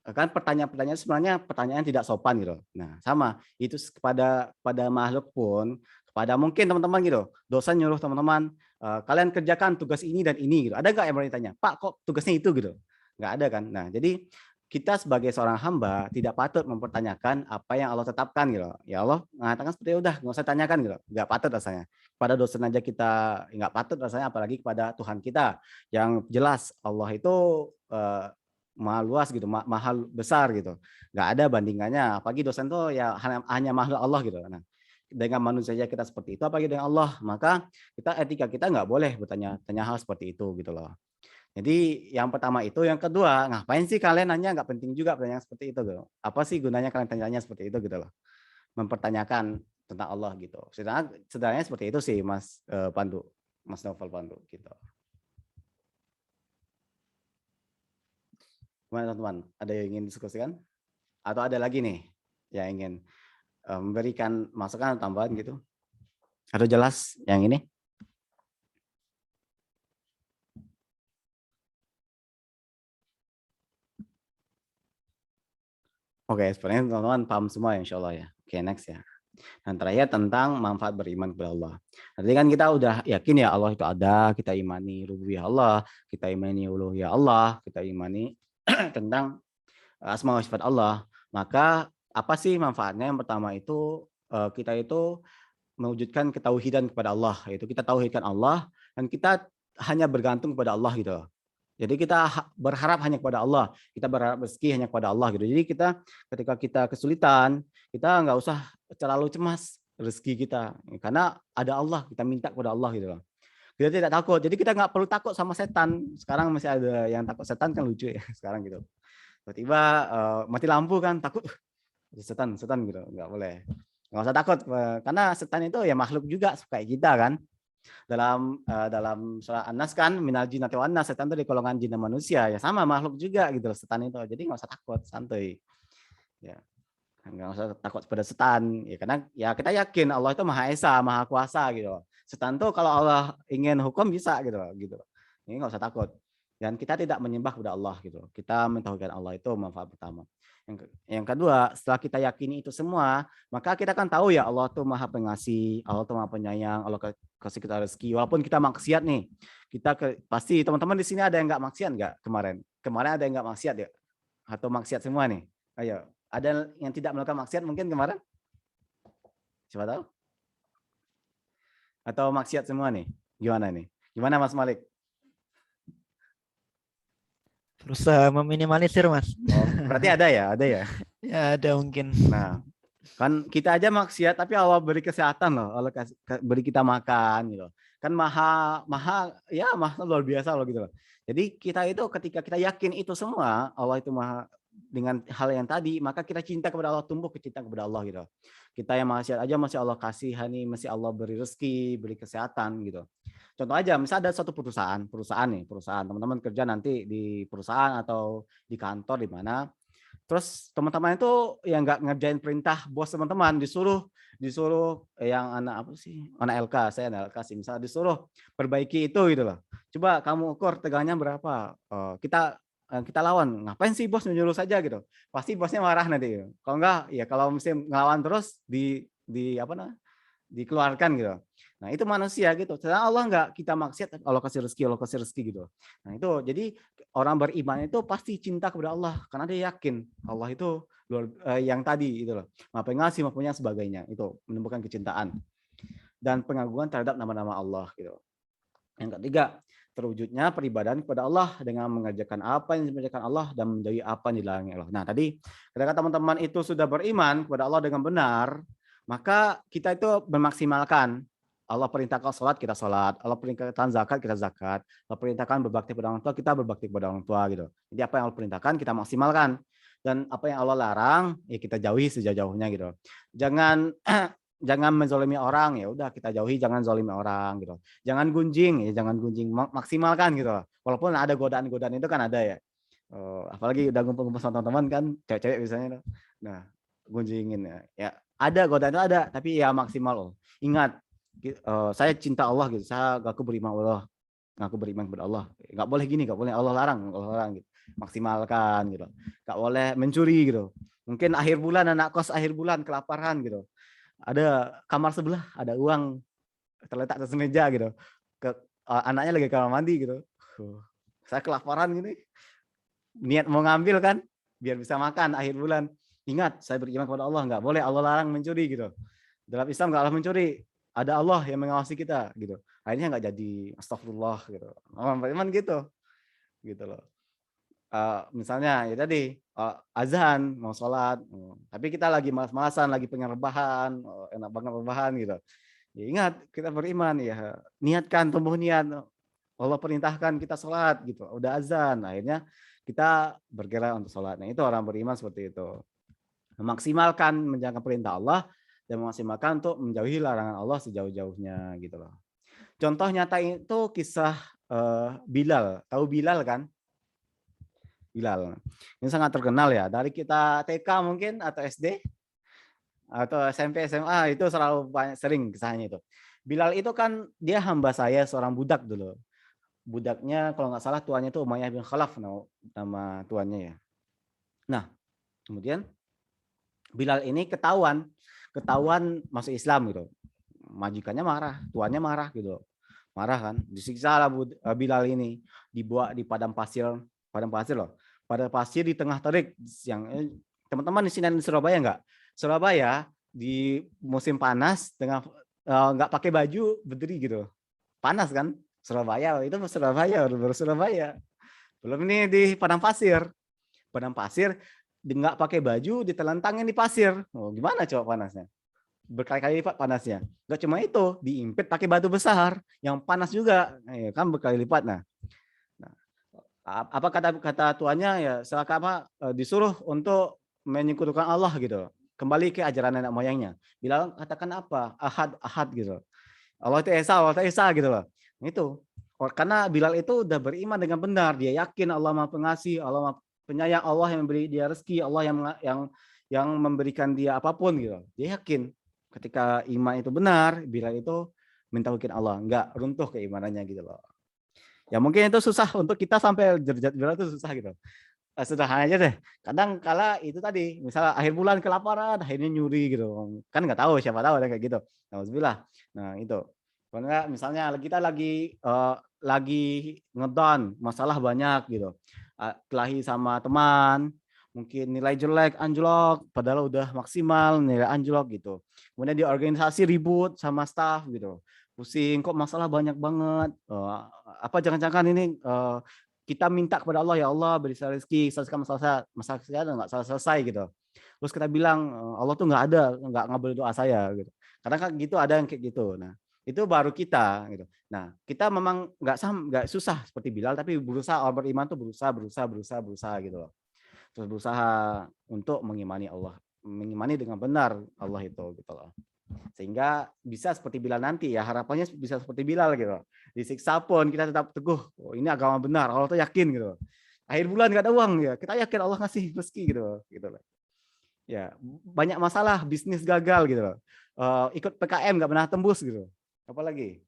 kan pertanyaan-pertanyaan sebenarnya pertanyaan tidak sopan gitu. Nah, sama itu kepada makhluk pun, kepada mungkin teman-teman gitu. Dosen nyuruh teman-teman kalian kerjakan tugas ini dan ini gitu. Ada nggak yang berani tanya, Pak kok tugasnya itu gitu? Nggak ada kan. Nah, jadi kita sebagai seorang hamba tidak patut mempertanyakan apa yang Allah tetapkan gitu. Ya Allah mengatakan seperti udah nggak usah tanyakan gitu. Nggak patut rasanya. Kepada dosen aja kita nggak patut rasanya, apalagi kepada Tuhan kita yang jelas Allah itu maha luas gitu, maha besar gitu. Nggak ada bandingannya. Apalagi dosen tuh ya hanya makhluk Allah gitu. Nah, dengan manusia saja kita seperti itu, apalagi dengan Allah, maka etika kita nggak boleh bertanya hal seperti itu gitu loh. Jadi yang pertama itu, yang kedua, ngapain sih kalian nanya, nggak penting juga pertanyaan seperti itu gitu. Apa sih gunanya kalian tanya seperti itu gitu loh. Mempertanyakan tentang Allah gitu. Sebenarnya seperti itu sih Mas Pandu, Mas Novel Pandu gitu. Gimana teman-teman? Ada yang ingin diskusikan? Atau ada lagi nih yang ingin memberikan masukan atau tambahan gitu? Atau jelas yang ini? Oke, sebenarnya teman-teman paham semua insya Allah ya. Oke, next ya. Dan terakhir tentang manfaat beriman kepada Allah. Tadi kan kita udah yakin ya Allah itu ada, kita imani rububiyah Allah, kita imani uluhiyah Allah, kita imani tentang asma wa sifat Allah. Maka apa sih manfaatnya? Yang pertama itu kita itu mewujudkan ketauhidan kepada Allah, yaitu kita tauhidkan Allah dan kita hanya bergantung kepada Allah gitu. Jadi kita berharap hanya kepada Allah, kita berharap rezeki hanya kepada Allah gitu. Jadi kita ketika kita kesulitan, kita nggak usah terlalu cemas rezeki kita, karena ada Allah, kita minta kepada Allah gitu loh. Kita tidak takut, jadi kita nggak perlu takut sama setan. Sekarang masih ada yang takut setan kan lucu ya sekarang gitu. Tiba-tiba mati lampu kan, takut setan gitu, nggak boleh. Nggak usah takut, karena setan itu ya makhluk juga kayak kita kan. Dalam surah An-Nas kan, minal jinnati wan nas, setan itu di golongan jin dan manusia, ya sama makhluk juga gitu loh setan itu. Jadi nggak usah takut, santuy. Ya, nggak usah takut pada setan. Ya karena ya kita yakin Allah itu Maha Esa, Maha Kuasa gitu loh. Setan tuh kalau Allah ingin hukum bisa gitu loh, gitu. Ini nggak usah takut. Dan kita tidak menyembah kepada Allah gitu. Kita mentauhidkan Allah itu manfaat pertama. Yang kedua, setelah kita yakini itu semua, maka kita kan tahu ya Allah tuh Maha Pengasih, Allah tuh Maha Penyayang, Allah kasih kita rezeki. Walaupun kita maksiat nih, pasti teman-teman di sini ada yang nggak maksiat nggak kemarin? Kemarin ada yang nggak maksiat ya? Atau maksiat semua nih? Ayo, ada yang tidak melakukan maksiat mungkin kemarin? Siapa tahu? Atau maksiat semua nih? Gimana nih? Gimana Mas Malik? Berusaha meminimalisir, Mas. Oh, berarti ada ya? Ada ya? Ya, ada mungkin. Nah, kan kita aja maksiat tapi Allah beri kesehatan loh, Allah beri kita makan gitu. Kan maha luar biasa loh gitu loh. Jadi kita itu ketika kita yakin itu semua Allah itu maha dengan hal yang tadi, maka kita cinta kepada Allah, tumbuh kecintaan kepada Allah gitu. Kita yang maksiat aja masih Allah kasihani, masih Allah beri rezeki, beri kesehatan gitu. Contoh aja, misal ada suatu perusahaan teman-teman kerja nanti di perusahaan atau di kantor di mana. Terus teman-teman itu yang nggak ngerjain perintah bos teman-teman, disuruh yang anak LK, saya anak LK sih, misalnya disuruh perbaiki itu gitu loh. Coba kamu ukur tegangannya berapa, kita lawan, ngapain sih bos menyuruh saja gitu. Pasti bosnya marah nanti. Kalau enggak, ya kalau mesti ngelawan terus dikeluarkan gitu. Nah itu manusia gitu. Sedangkan Allah enggak, kita maksiat, Allah kasih rezeki gitu. Nah itu jadi orang beriman itu pasti cinta kepada Allah karena dia yakin Allah itu yang tadi itu loh, Maha Pengasih, Maha Penyayang sebagainya. Itu menumbuhkan kecintaan dan pengagungan terhadap nama-nama Allah gitu. Yang ketiga, terwujudnya peribadahan kepada Allah dengan mengerjakan apa yang diperintahkan Allah dan menjauhi apa yang dilarang Allah. Nah tadi ketika teman-teman itu sudah beriman kepada Allah dengan benar, maka kita itu memaksimalkan. Allah perintahkan sholat, kita sholat. Allah perintahkan zakat, kita zakat. Allah perintahkan berbakti kepada orang tua, kita berbakti kepada orang tua gitu. Jadi apa yang Allah perintahkan kita maksimalkan. Dan apa yang Allah larang ya kita jauhi sejauh-jauhnya gitu. Jangan menzolimi orang, ya udah kita jauhi, jangan zolimi orang gitu. Jangan gunjing, maksimalkan gitu. Walaupun ada godaan-godaan itu kan ada ya. Apalagi udah ngumpul-ngumpul sama teman-teman kan, cewek-cewek biasanya. Nah, gunjingin ya. Ada godaan itu ada, tapi ya maksimal loh. Ingat, saya cinta Allah gitu. Saya ngaku beriman kepada Allah. Nggak boleh gini, nggak boleh, Allah larang gitu. Maksimalkan gitu. Nggak boleh mencuri gitu. Mungkin akhir bulan anak kos akhir bulan kelaparan gitu. Ada kamar sebelah, ada uang terletak di meja gitu. Anaknya lagi kamar mandi gitu. Saya kelaparan gini. Niat mau ngambil kan, biar bisa makan akhir bulan. Ingat, saya beriman kepada Allah, nggak boleh, Allah larang mencuri gitu. Dalam Islam nggak boleh mencuri. Ada Allah yang mengawasi kita gitu. Akhirnya nggak jadi astagfirullah gitu. Beriman gitu loh. Misalnya ya tadi azan mau sholat, tapi kita lagi malas-malasan, lagi pengen rebahan, enak banget rebahan gitu. Ya ingat kita beriman ya, niatkan, tumbuh niat. Allah perintahkan kita sholat gitu, udah azan, akhirnya kita bergerak untuk sholat. Nah itu orang beriman seperti itu, memaksimalkan menjalankan perintah Allah dan memaksimalkan untuk menjauhi larangan Allah sejauh-jauhnya gitu loh. Contoh nyata itu kisah Bilal, tahu Bilal kan? Bilal. Ini sangat terkenal ya. Dari kita TK mungkin atau SD atau SMP SMA itu selalu sering kisahnya itu. Bilal itu kan dia hamba saya, seorang budak dulu. Budaknya kalau nggak salah tuannya itu Umayyah bin Khalaf nama tuannya ya. Nah, kemudian Bilal ini ketahuan masuk Islam gitu. Majikannya marah, tuannya marah gitu. Marah kan, disiksa lah Bilal ini, dibawa di padang pasir loh. Pada pasir di tengah terik yang teman-teman di sini di Surabaya enggak? Surabaya di musim panas enggak pakai baju berdiri gitu. Panas kan? Surabaya itu Surabaya, baru Surabaya. Belum ini di padang pasir. Padang pasir enggak pakai baju ditelentangin di pasir. Oh, gimana coba panasnya? Berkali-kali lipat panasnya. Enggak cuma itu, diimpit pakai batu besar yang panas juga. Kan berkali lipat. Nah, Apa kata tuannya ya silakan apa disuruh untuk menyekutukan Allah gitu. Kembali ke ajaran nenek moyangnya. Bilang katakan apa? Ahad, ahad gitu. Allah itu Esa gitu loh. Itu. Karena Bilal itu udah beriman dengan benar, dia yakin Allah Maha Pengasih, Allah Maha Penyayang, Allah yang memberi dia rezeki, Allah yang memberikan dia apapun gitu. Dia yakin ketika iman itu benar, Bilal itu mentauhidkan Allah, enggak runtuh keimanannya gitu loh. Ya mungkin itu susah untuk kita sampai derajat Bilal itu susah gitu. Sederhana aja deh. Kadang kala itu tadi, misalnya akhir bulan kelaparan, akhirnya nyuri gitu. Kan nggak tahu, siapa tahu ada kayak gitu. Alhamdulillah. Nah itu. Kalau nggak, misalnya kita lagi ngedown, masalah banyak gitu. Kelahi sama teman, mungkin nilai jelek, anjlok, padahal udah maksimal nilai anjlok gitu. Kemudian di organisasi ribut sama staff gitu. Pusing, kok masalah banyak banget. Apa jangan-jangan ini kita minta kepada Allah, ya Allah beri saya rezeki, selesaikan masalah saya nggak selesai gitu. Terus kita bilang Allah tuh nggak ada, nggak ngabul doa saya gitu. Karena kan gitu ada yang kayak gitu. Nah itu baru kita gitu. Nah kita memang nggak susah seperti Bilal, tapi berusaha, orang beriman tuh berusaha gitu loh. Terus berusaha untuk mengimani Allah, mengimani dengan benar Allah itu gitu loh. Sehingga bisa seperti Bilal nanti ya, harapannya bisa seperti Bilal gitu. Disiksa pun kita tetap teguh, oh, ini agama benar, Allah tuh yakin gitu. Akhir bulan nggak ada uang ya, kita yakin Allah ngasih rezeki gitu loh. Ya, banyak masalah, bisnis gagal gitu loh. Ikut PKM nggak pernah tembus gitu. Apalagi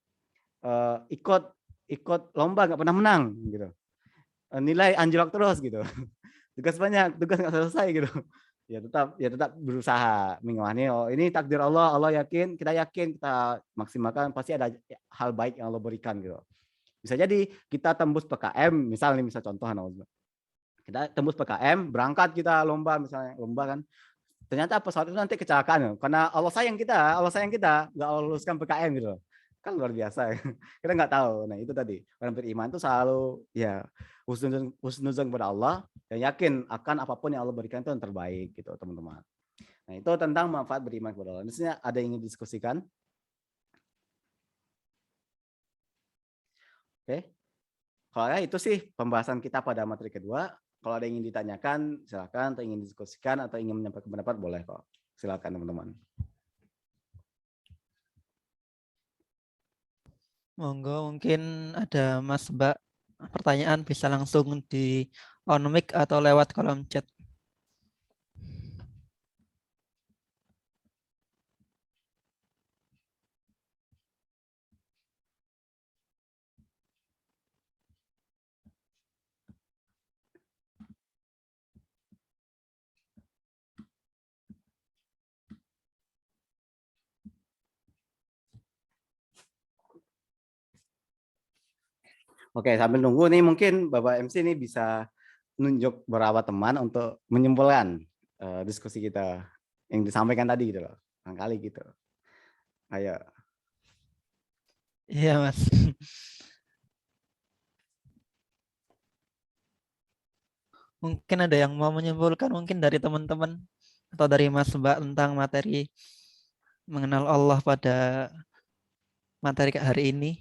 ikut lomba nggak pernah menang gitu. Nilai anjlok terus gitu. Tugas banyak, tugas nggak selesai gitu. Ya tetap berusaha mengimani, oh ini takdir Allah, Allah yakin, kita maksimalkan, pasti ada hal baik yang Allah berikan gitu. Bisa jadi kita tembus PKM, misal contoh, kita tembus PKM, berangkat kita lomba, misalnya lomba kan, ternyata pesawat itu nanti kecelakaan karena Allah sayang kita nggak luluskan PKM gitu, kan luar biasa. Kita nggak tahu. Nah itu tadi, orang beriman itu selalu ya husnuzon kepada Allah, yang yakin akan apapun yang Allah berikan itu yang terbaik gitu teman-teman. Nah itu tentang manfaat beriman kepada Allah. Misalnya ada yang ingin diskusikan? Oke, kalau ya itu sih pembahasan kita pada materi kedua. Kalau ada yang ingin ditanyakan silakan, atau ingin diskusikan atau ingin menyampaikan pendapat boleh kok, silakan teman-teman. Monggo, mungkin ada Mas Mbak pertanyaan bisa langsung di on mic atau lewat kolom chat. Oke, sambil nunggu nih mungkin Bapak MC ini bisa nunjuk beberapa teman untuk menyimpulkan diskusi kita yang disampaikan tadi gitu loh. Barangkali gitu. Ayo. Iya, Mas. Mungkin ada yang mau menyimpulkan mungkin dari teman-teman atau dari Mas Mbak tentang materi mengenal Allah pada materi hari ini.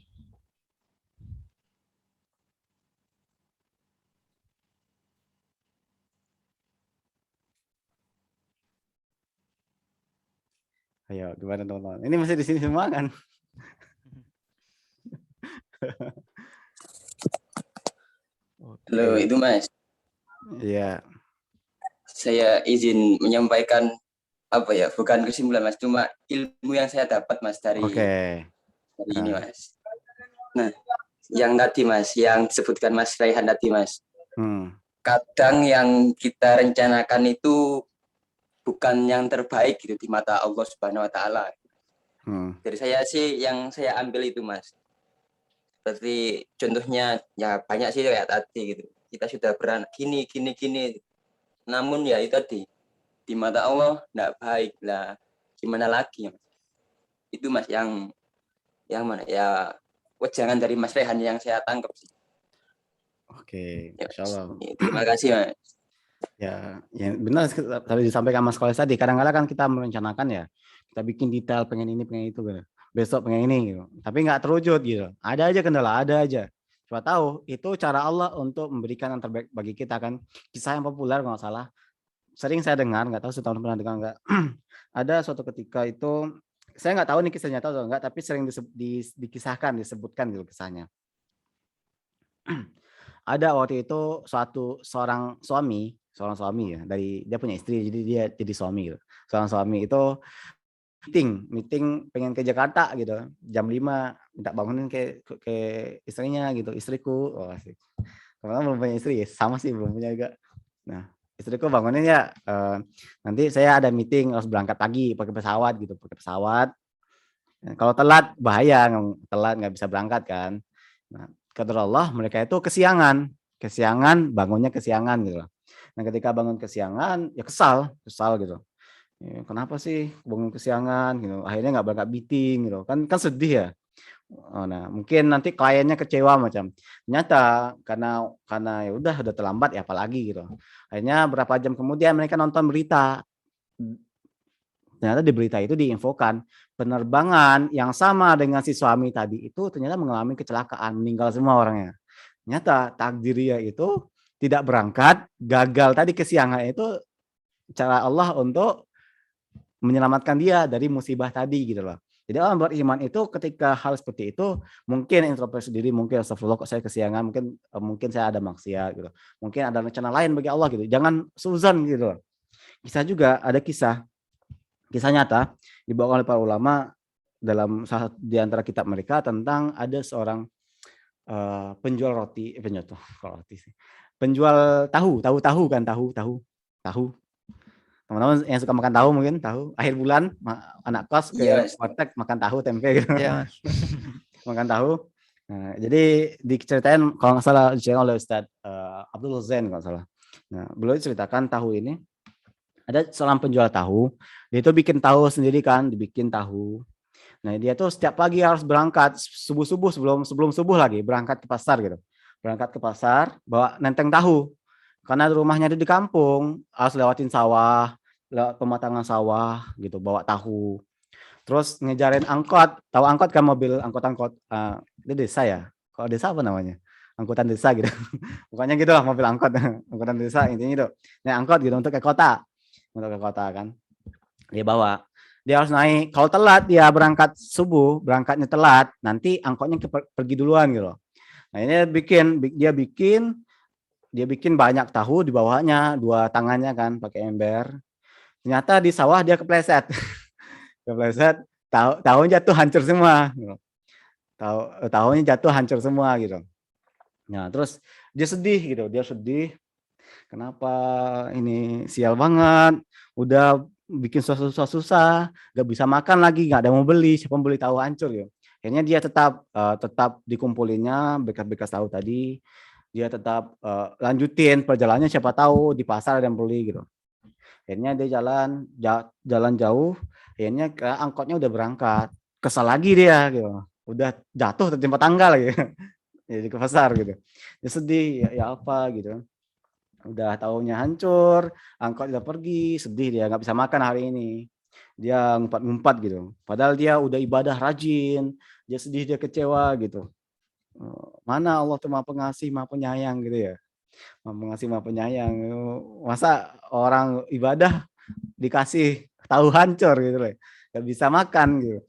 Ayo, gimana teman-teman? Ini masih di sini semua kan? Halo, itu Mas. Iya. Saya izin menyampaikan bukan kesimpulan Mas, cuma ilmu yang saya dapat Mas dari ini Mas. Nah, yang tadi Mas, yang disebutkan Mas Raihan tadi Mas. Kadang yang kita rencanakan itu bukan yang terbaik gitu di mata Allah Subhanahu wa taala. Dari saya sih yang saya ambil itu Mas. Seperti contohnya ya banyak sih kayak tadi gitu. Kita sudah beranak gini. Namun ya itu tadi di mata Allah enggak baik lah. Gimana lagi Mas? Itu Mas yang mana ya wejangan dari Mas Rehan yang saya tangkap sih. Oke, insyaallah. Terima kasih Mas. Ya, yang benar tadi disampaikan Mas Koles tadi. Kadang-kadang kan kita merencanakan ya, kita bikin detail pengen ini pengen itu gitu. Besok pengen ini gitu. Tapi nggak terwujud gitu. Ada aja kendala, ada aja. Siapa tahu itu cara Allah untuk memberikan yang terbaik bagi kita kan. Kisah yang populer kalau nggak salah, sering saya dengar, nggak tahu setahun pernah dengar nggak. Ada suatu ketika itu, saya nggak tahu nih kisahnya nyata atau enggak, tapi sering dikisahkan, disebutkan gitu kisahnya. Ada waktu itu seorang suami ya, dari dia punya istri, jadi dia jadi suami gitu. Seorang suami itu meeting pengen ke Jakarta gitu, jam 5 minta bangunin ke istrinya gitu, istriku, oh asik. Karena belum punya istri, sama sih belum punya juga. Nah, istriku bangunin ya, nanti saya ada meeting harus berangkat pagi pakai pesawat gitu, pakai pesawat. Kalau telat bahaya, telat nggak bisa berangkat kan. Nah, kata Allah mereka itu kesiangan bangunnya kesiangan gitu. Nah, ketika bangun kesiangan ya kesal gitu. Ya, kenapa sih bangun kesiangan gitu? Akhirnya nggak berangkat meeting gitu. Kan sedih ya. Oh, nah, mungkin nanti kliennya kecewa macam. Ternyata karena ya udah terlambat ya apalagi gitu. Akhirnya berapa jam kemudian mereka nonton berita. Ternyata di berita itu diinfokan penerbangan yang sama dengan si suami tadi itu ternyata mengalami kecelakaan, meninggal semua orangnya. Ternyata takdirnya itu tidak berangkat, gagal tadi kesiangan itu cara Allah untuk menyelamatkan dia dari musibah tadi gitu loh. Jadi orang beriman itu ketika hal seperti itu mungkin introspeksi diri, mungkin astagfirullah kok saya kesiangan, mungkin saya ada maksiat gitu. Mungkin ada rencana lain bagi Allah gitu. Jangan suzon gitu loh. Kisah juga ada kisah nyata dibawa oleh para ulama dalam salah satu di antara kitab mereka tentang ada seorang penjual roti, penjual tahu kan tahu. Teman-teman yang suka makan tahu mungkin tahu. Akhir bulan anak kos ke warteg makan tahu tempe gitu. Iya, Mas. Makan tahu. Nah, jadi diceritain kalau nggak salah diceritain oleh Ustadz Abdul Zain kalau nggak salah. Nah, beliau ceritakan tahu ini ada seorang penjual tahu, dia itu bikin tahu sendiri kan, dibikin tahu. Nah, dia tuh setiap pagi harus berangkat subuh-subuh sebelum subuh lagi berangkat ke pasar gitu. Berangkat ke pasar bawa nenteng tahu. Karena rumahnya di kampung, harus lewatin sawah, lewat pematangan sawah gitu, bawa tahu. Terus ngejarin angkot, tahu angkot kan mobil angkot-angkot di desa ya. Kalau desa apa namanya? Angkutan desa gitu. Pokoknya gitu lah mobil angkot, angkutan desa intinya itu. Nah, angkot gitu untuk ke kota. Untuk ke kota kan. Dia bawa. Dia harus naik. Kalau telat dia berangkat subuh, berangkatnya telat, nanti angkotnya pergi duluan gitu. Nah, ini dia bikin banyak tahu di bawahnya, dua tangannya kan pakai ember. Ternyata di sawah dia kepleset. Kepleset, tahunya jatuh hancur semua. Tahunya jatuh hancur semua gitu. Nah, terus dia sedih. Kenapa ini sial banget? Udah bikin susah-susah, nggak bisa makan lagi, nggak ada mau beli, siapa beli tahu hancur gitu. Akhirnya dia tetap dikumpulinnya bekas-bekas tahu tadi. Dia tetap lanjutin perjalanannya, siapa tahu di pasar ada yang beli gitu. Akhirnya dia jalan jauh, akhirnya angkotnya udah berangkat, kesal lagi dia gitu, udah jatuh tertimpa tangga lagi, jadi ke pasar gitu. Dia sedih ya apa gitu, udah tahunya hancur, angkot udah pergi, sedih dia nggak bisa makan hari ini, dia ngumpat-ngumpat gitu. Padahal dia udah ibadah rajin, dia sedih, dia kecewa gitu. Mana Allah tuh Maha Pengasih, Maha Penyayang gitu ya. Maha Pengasih, Maha Penyayang. Masa orang ibadah dikasih tahu hancur gitu loh. Gak bisa makan gitu.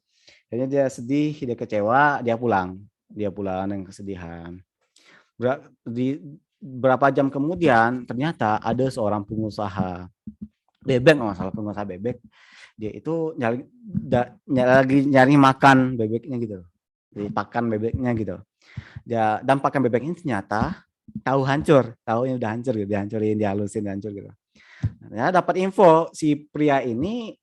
Akhirnya dia sedih, dia kecewa, dia pulang dengan kesedihan. Berapa jam kemudian ternyata ada seorang pengusaha bebek, nggak masalah, pengusaha bebek. Dia itu lagi nyari makan bebeknya gitu. Jadi pakan bebeknya gitu. Dan pakan bebek ini ternyata tahunya udah hancur gitu, dihancurin, dihalusin, hancur gitu. Nah, dapat info si pria ini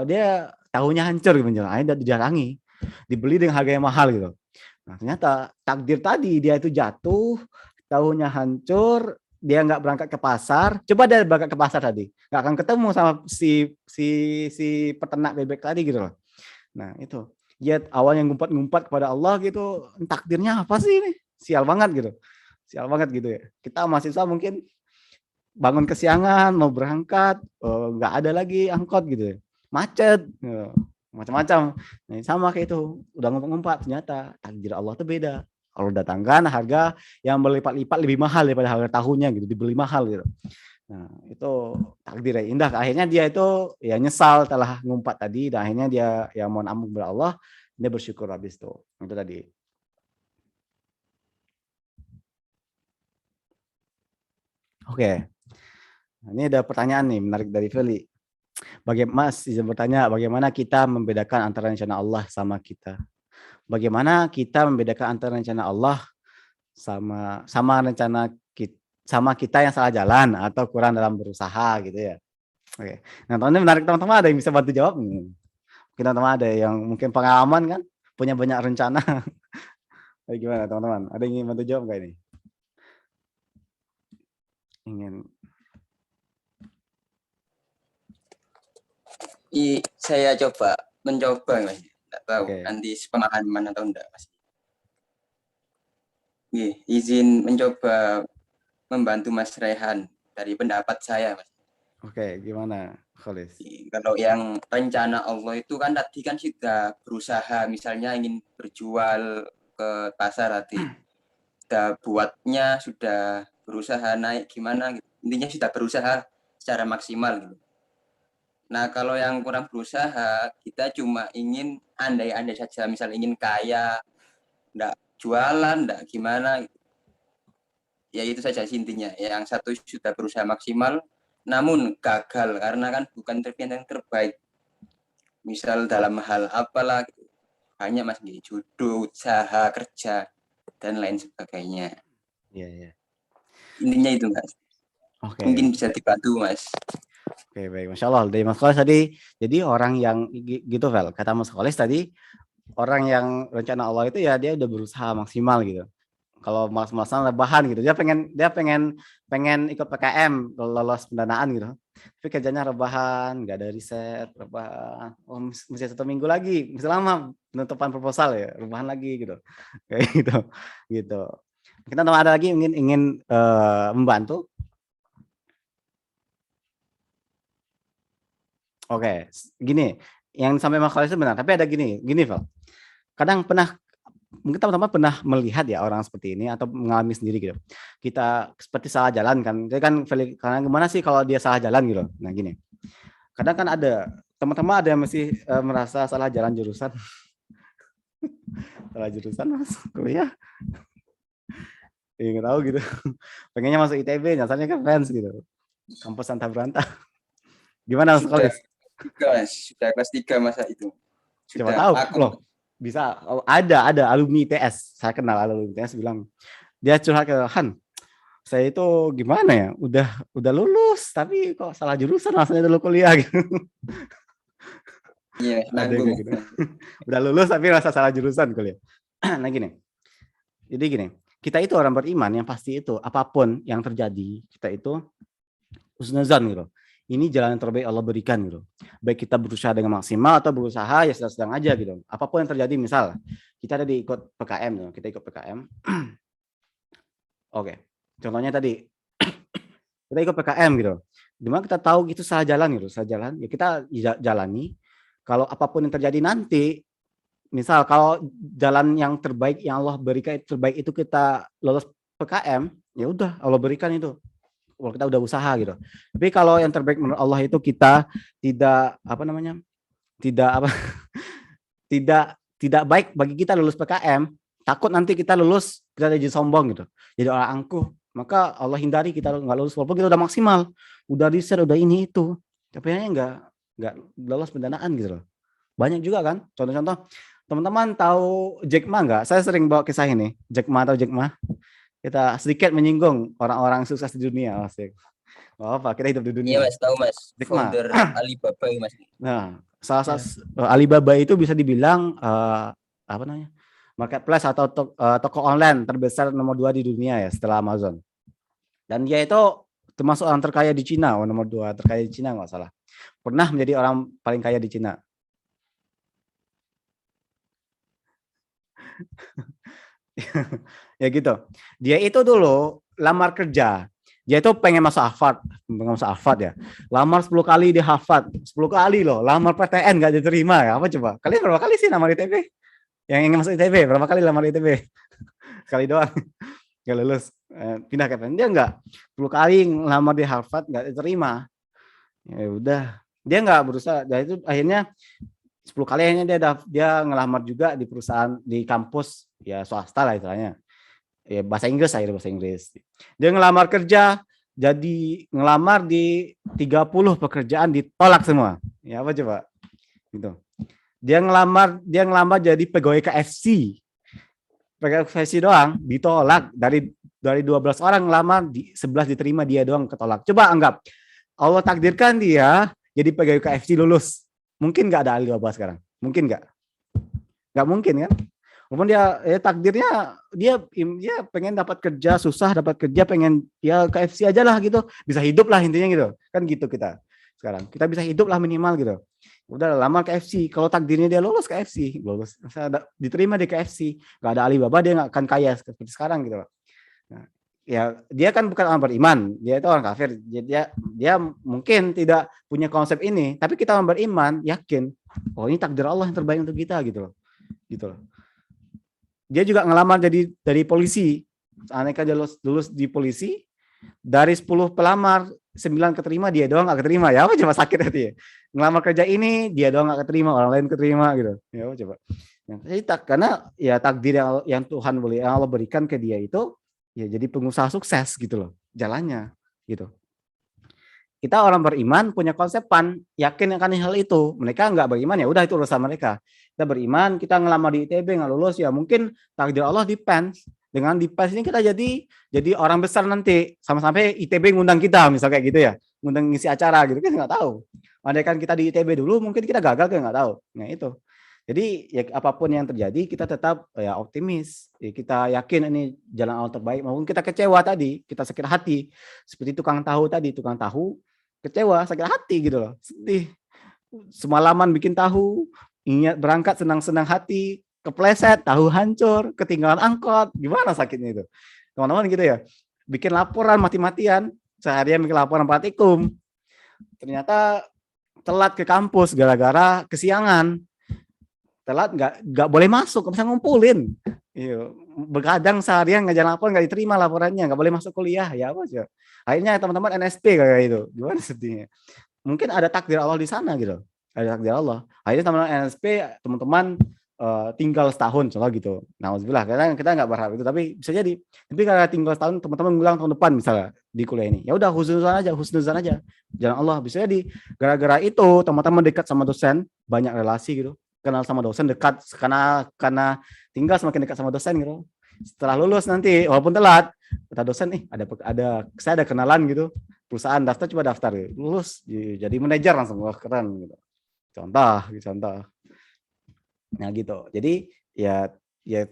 dia tahunya hancur gitu, akhirnya dijalangi, dibeli dengan harga yang mahal gitu. Nah, ternyata takdir tadi dia itu jatuh, tahunya hancur, dia nggak berangkat ke pasar. Coba dia berangkat ke pasar tadi, nggak akan ketemu sama si peternak bebek tadi gitu loh. Nah, itu dia awalnya ngumpat-ngumpat kepada Allah gitu, takdirnya apa sih ini? Sial banget gitu ya. Kita mahasiswa mungkin bangun kesiangan mau berangkat, nggak ada lagi angkot gitu ya, macet, macam-macam. Nah, sama kayak itu, udah ngumpat-ngumpat, ternyata takdir Allah tuh beda. Allah datangkan harga yang berlipat-lipat lebih mahal daripada harga tahunnya gitu, dibeli mahal gitu. Nah, itu takdir yang indah. Akhirnya dia itu ya nyesal telah ngumpat tadi, dan akhirnya dia ya mohon ampun kepada Allah, dia bersyukur habis itu. Itu tadi. Oke. Nah, ini ada pertanyaan nih menarik dari Feli. Bagaimana Mas izin bertanya, bagaimana kita membedakan antara rencana Allah sama kita? Bagaimana kita membedakan antara rencana Allah sama rencana kita yang salah jalan atau kurang dalam berusaha gitu ya? Oke. Nah, teman-teman menarik, teman-teman ada yang bisa bantu jawab? Mungkin teman-teman ada yang mungkin pengalaman kan, punya banyak rencana. Gimana teman-teman? Ada yang ingin bantu jawab nggak ini? Ingin? Saya mencoba Mas. Nggak tahu Oke. nanti sepemahaman atau enggak Mas. Izin mencoba membantu Mas Rehan dari pendapat saya Mas. Oke, gimana Khalis? Kalau yang rencana Allah itu kan tadi kan sudah berusaha, misalnya ingin berjual ke pasar tadi, sudah buatnya, sudah berusaha naik gimana gitu. Intinya sudah berusaha secara maksimal gitu. Nah, kalau yang kurang berusaha, kita cuma ingin andai-andai saja, misal ingin kaya, enggak jualan, enggak gimana. Ya itu saja intinya. Yang satu sudah berusaha maksimal, namun gagal karena kan bukan yang terbaik. Misal dalam hal apalah, gitu. Banyak Mas, jodoh, usaha, kerja, dan lain sebagainya. Iya. Intinya itu Mas. Oke. Mungkin bisa dibantu Mas. Oke, baik. Masya Allah. Dari Mas Khalis tadi, jadi orang yang gitu, Vel. Kata Mas Khalis tadi, orang yang rencana Allah itu ya dia udah berusaha maksimal gitu. Kalau malas-malasan rebahan gitu. Dia pengen ikut PKM, lolos pendanaan gitu. Tapi kerjanya rebahan, nggak ada riset, rebahan. Oh, mesti 1 minggu lagi, masih lama penutupan proposal ya, rebahan lagi gitu. Kayak gitu. Kita ada lagi ingin membantu. Oke, gini, yang sampai Mas Khalis itu benar, tapi ada gini Val. Kadang mungkin teman-teman pernah melihat ya orang seperti ini atau mengalami sendiri gitu. Kita seperti salah jalan kan. Jadi kan karena gimana sih kalau dia salah jalan gitu. Nah, gini. Kadang kan ada teman-teman ada yang masih merasa salah jalan jurusan. Salah jurusan Mas kuliah. Enggak tahu gitu. Pengennya masuk ITB, nyasarnya kan Fans gitu. Kampus Santa Beranta. Gimana Mas Khalis? Sudah kelas 3 masa itu. Coba tahu loh. Bisa ada alumni ITS, saya kenal alumni ITS bilang dia curhat ke Han, saya itu gimana ya, udah lulus tapi kok salah jurusan rasanya dulu kuliah gitu. Iya, nanggung gitu. Udah lulus tapi rasa salah jurusan kuliah. Nah jadi gini, kita itu orang beriman yang pasti itu apapun yang terjadi kita itu husnuzan gitu. Ini jalan yang terbaik Allah berikan gitu. Baik kita berusaha dengan maksimal atau berusaha ya sedang-sedang aja gitu. Apapun yang terjadi, misal kita ada ikut PKM gitu. Kita ikut PKM. Oke. Contohnya tadi kita ikut PKM gitu. Dimana kita tahu gitu salah jalan gitu, salah jalan ya kita jalani. Kalau apapun yang terjadi nanti, misal kalau jalan yang terbaik yang Allah berikan terbaik itu kita lolos PKM, ya udah Allah berikan itu. Kalau kita udah usaha gitu. Tapi kalau yang terbaik menurut Allah itu kita tidak tidak baik bagi kita lulus PKM, takut nanti kita lulus kita jadi sombong gitu. Jadi orang angkuh. Maka Allah hindari kita nggak lulus walaupun kita udah maksimal, udah riset, udah ini itu. Tapi hanya nggak lolos pendanaan gitu loh. Banyak juga kan contoh-contoh. Teman-teman tahu Jack Ma nggak? Saya sering bawa kisah ini. Jack Ma atau Jack Ma? Kita sedikit menyinggung orang-orang sukses di dunia, Mas. Oh, apa? Kita hidup di dunia. Iya Mas, tahu Mas. Founder Alibaba Mas. Nah, salah satu Alibaba itu bisa dibilang marketplace atau toko online terbesar nomor 2 di dunia ya setelah Amazon. Dan dia itu termasuk orang terkaya di Cina, nomor 2 terkaya di Cina nggak salah. Pernah menjadi orang paling kaya di Cina. Ya gitu. Dia itu dulu lamar kerja. Dia itu pengen masuk Harvard ya. Lamar 10 kali di Harvard. 10 kali loh. Lamar PTN gak diterima ya. Apa coba? Kalian berapa kali sih lamar ITB? Yang ingin masuk ITB berapa kali lamar ITB? sekali doang nggak lulus, pindah ke PTN. Dia nggak 10 kali ngelamar di Harvard nggak diterima. Ya udah, dia nggak berusaha. Dan itu akhirnya 10 kali akhirnya dia ngelamar juga di perusahaan di kampus ya swasta lah istilahnya. Ya bahasa Inggris, akhirnya bahasa Inggris. Dia ngelamar kerja, jadi ngelamar di 30 pekerjaan ditolak semua. Ya apa coba? Gitu. Dia ngelamar jadi pegawai KFC. Pegawai KFC doang ditolak, dari 12 orang ngelamar, 11 diterima, dia doang ketolak. Coba anggap Allah takdirkan dia jadi pegawai KFC lulus. Mungkin nggak ada Alibaba sekarang? Mungkin nggak? Nggak mungkin kan? Walaupun dia takdirnya dia pengen dapat kerja, susah dapat kerja, pengen ya KFC aja lah gitu, bisa hidup lah intinya gitu. Kan gitu kita sekarang. Kita bisa hidup lah minimal gitu. Udah lama KFC. Kalau takdirnya dia lulus KFC, lulus diterima di KFC, nggak ada Alibaba, dia nggak akan kaya seperti sekarang gitu. Nah, ya dia kan bukan orang beriman, dia itu orang kafir. Dia mungkin tidak punya konsep ini, tapi kita orang beriman yakin, oh ini takdir Allah yang terbaik untuk kita gitu loh. Gitu loh. Dia juga ngelamar jadi dari polisi. Aneka lulus di polisi, dari 10 pelamar 9 keterima, dia doang gak keterima. Ya apa coba sakit hati ya. Ngelamar kerja ini dia doang gak keterima, orang lain keterima gitu. Ya apa coba. Karena ya takdir yang Tuhan yang Allah berikan ke dia itu ya jadi pengusaha sukses gitu loh jalannya gitu. Kita orang beriman punya konsepan, yakin akan hal itu. Mereka nggak beriman ya udah itu urusan mereka. Kita beriman, kita ngelamar di ITB nggak lulus ya mungkin takdir Allah di PENS. Dengan di PENS ini kita jadi orang besar nanti, sampai ITB ngundang kita misal kayak gitu ya, ngundang ngisi acara gitu, kita nggak tahu. Andaikan kita di ITB dulu mungkin kita gagal, kita nggak tahu. Nah itu. Jadi ya apapun yang terjadi kita tetap ya optimis. Ya, kita yakin ini jalan Allah terbaik. Maupun kita kecewa tadi, kita sakit hati. Seperti tukang tahu tadi, tukang tahu kecewa, sakit hati gitu loh, sedih. Semalaman bikin tahu, ingat berangkat senang-senang hati, kepleset, tahu hancur, ketinggalan angkot, gimana sakitnya itu, teman-teman gitu ya. Bikin laporan mati-matian, seharian bikin laporan praktikum, ternyata telat ke kampus gara-gara kesiangan, telat nggak boleh masuk, nggak bisa ngumpulin. Iya, begadang seharian ngajar laporan nggak diterima laporannya, nggak boleh masuk kuliah, ya apa aja. Akhirnya teman-teman NSP kayak itu, gimana sedihnya. Mungkin ada takdir Allah di sana gitu, ada takdir Allah. Akhirnya teman-teman NSP, teman-teman tinggal setahun, contoh gitu. Nauzubillah, karena kita nggak berharap itu, tapi bisa jadi. Tapi kalau tinggal setahun, teman-teman bilang tahun depan misalnya di kuliah ini, ya udah husnuzan aja, jalan Allah. Bisa jadi gara-gara itu teman-teman dekat sama dosen, banyak relasi gitu. Kenal sama dosen dekat karena tinggal semakin dekat sama dosen gitu. Setelah lulus nanti walaupun telat, kata dosen saya ada kenalan gitu, perusahaan coba daftar gitu. Lulus jadi manajer langsung, wah keren gitu. Contoh. Nah gitu. Jadi ya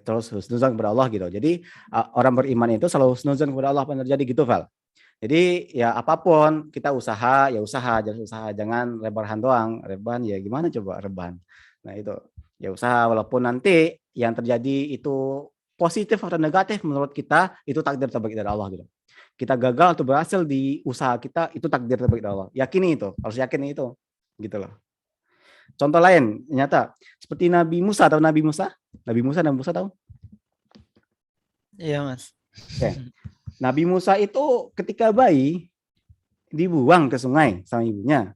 terus husnuzan kepada Allah gitu. Jadi orang beriman itu selalu husnuzan kepada Allah apa yang terjadi gitu, Val. Jadi ya apapun kita usaha, jangan rebahan doang. Rebahan ya gimana coba rebahan. Nah itu ya usaha, walaupun nanti yang terjadi itu positif atau negatif menurut kita itu takdir terbaik dari Allah gitu. Kita gagal atau berhasil di usaha kita itu takdir terbaik dari Allah. Yakini itu, harus yakini itu, gitu loh. Contoh lain nyata seperti Nabi Musa tahu Nabi Musa tahu? Iya mas. Oke. Nabi Musa itu ketika bayi dibuang ke sungai sama ibunya.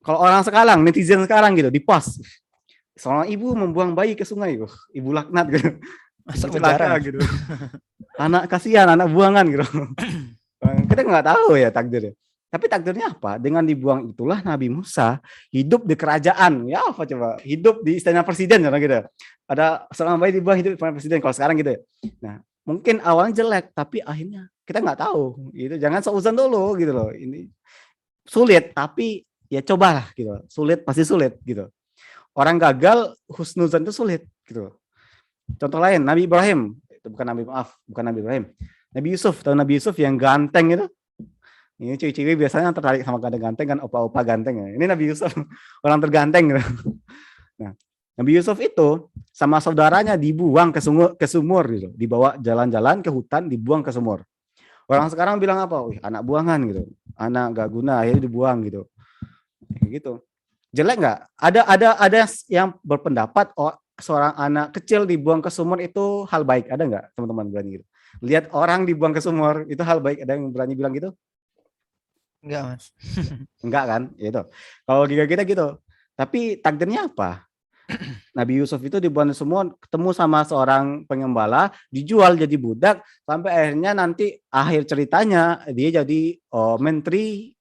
Kalau orang sekarang, netizen sekarang gitu di post, seorang ibu membuang bayi ke sungai, ibu laknat gitu. Masuk penjara gitu. Anak kasihan, anak buangan gitu. Kita nggak tahu ya takdirnya. Tapi takdirnya apa? Dengan dibuang itulah Nabi Musa hidup di kerajaan. Ya apa coba? Hidup di istana presiden gitu. Ada seorang bayi dibuang hidup di istana presiden kalau sekarang gitu. Nah, mungkin awalnya jelek tapi akhirnya kita nggak tahu gitu. Jangan seuzon dulu gitu loh. Ini sulit tapi ya cobalah gitu. Sulit pasti sulit gitu. Orang gagal husnuzan itu sulit gitu. Contoh lain Nabi Ibrahim, itu bukan Nabi Ibrahim. Nabi Yusuf, tahu Nabi Yusuf yang ganteng itu? Ini cewek-cewek biasanya tertarik sama ganteng kan, opa-opa ganteng ya. Ini Nabi Yusuf, orang terganteng gitu. Nah, Nabi Yusuf itu sama saudaranya dibuang ke sumur gitu, dibawa jalan-jalan ke hutan, dibuang ke sumur. Orang sekarang bilang apa? Wih, anak buangan gitu, anak gak guna, akhirnya dibuang gitu. Kayak gitu. Jelek nggak? Ada yang berpendapat seorang anak kecil dibuang ke sumur itu hal baik? Ada nggak teman-teman berani gitu? Lihat orang dibuang ke sumur itu hal baik, ada yang berani bilang gitu? Enggak, Mas. Enggak kan? Gitu. Kalau logika kita gitu. Tapi takdirnya apa? Nabi Yusuf itu dibuang ke sumur, ketemu sama seorang pengembala, dijual jadi budak, sampai akhirnya nanti akhir ceritanya dia jadi menteri,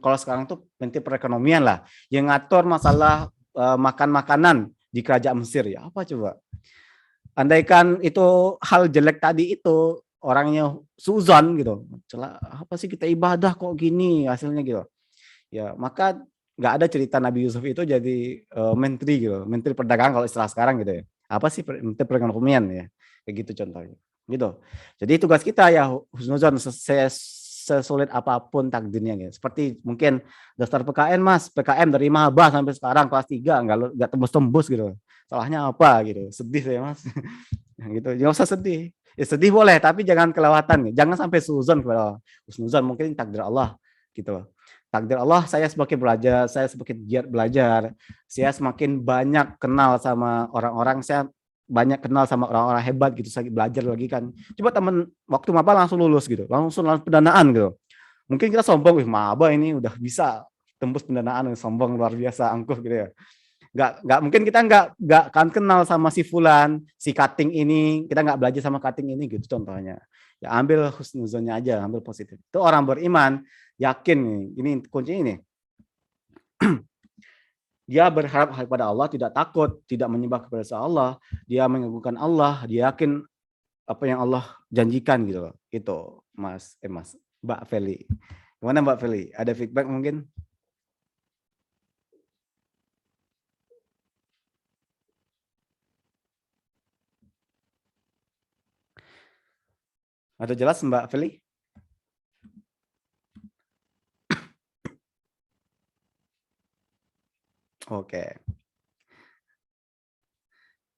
kalau sekarang tuh menteri perekonomian lah, yang ngatur masalah makan makanan di kerajaan Mesir. Ya apa coba? Andaikan itu hal jelek tadi itu orangnya suzon gitu, apa sih kita ibadah kok gini hasilnya gitu. Ya maka nggak ada cerita Nabi Yusuf itu jadi menteri gitu, menteri perdagangan kalau istilah sekarang gitu ya. Apa sih menteri perekonomian ya, kayak gitu contohnya. Gitu. Jadi tugas kita ya husnuzon sesulit apapun takdirnya gitu. Seperti mungkin daftar PKN Mas, PKM dari maba sampai sekarang kelas 3 nggak tembus-tembus gitu. Salahnya apa gitu. Sedih saya Mas. Gitu. Jangan usah sedih. Ya sedih boleh tapi jangan kelewatan. Jangan sampai suzon kepada Allah. Husnuzon mungkin takdir Allah gitu. Takdir Allah saya semakin belajar, saya semakin giat belajar, saya semakin banyak kenal sama orang-orang, saya banyak kenal sama orang-orang hebat gitu, saya belajar lagi kan. Coba temen waktu maba langsung lulus gitu, langsung pendanaan gitu. Mungkin kita sombong, maba ini udah bisa tembus pendanaan, sombong luar biasa, angkuh gitu ya. Nggak mungkin kita nggak akan kenal sama si fulan, si cutting ini, kita nggak belajar sama cutting ini gitu contohnya. Ya ambil husnuzonnya aja, ambil positif. Itu orang beriman yakin nih, ini kuncinya ini. Dia berharap kepada Allah, tidak takut, tidak menyembah kepada Allah, dia mengagungkan Allah, dia yakin apa yang Allah janjikan gitu loh. Itu Mas Mbak Feli. Gimana Mbak Feli? Ada feedback mungkin? Atau jelas Mbak Feli? Oke.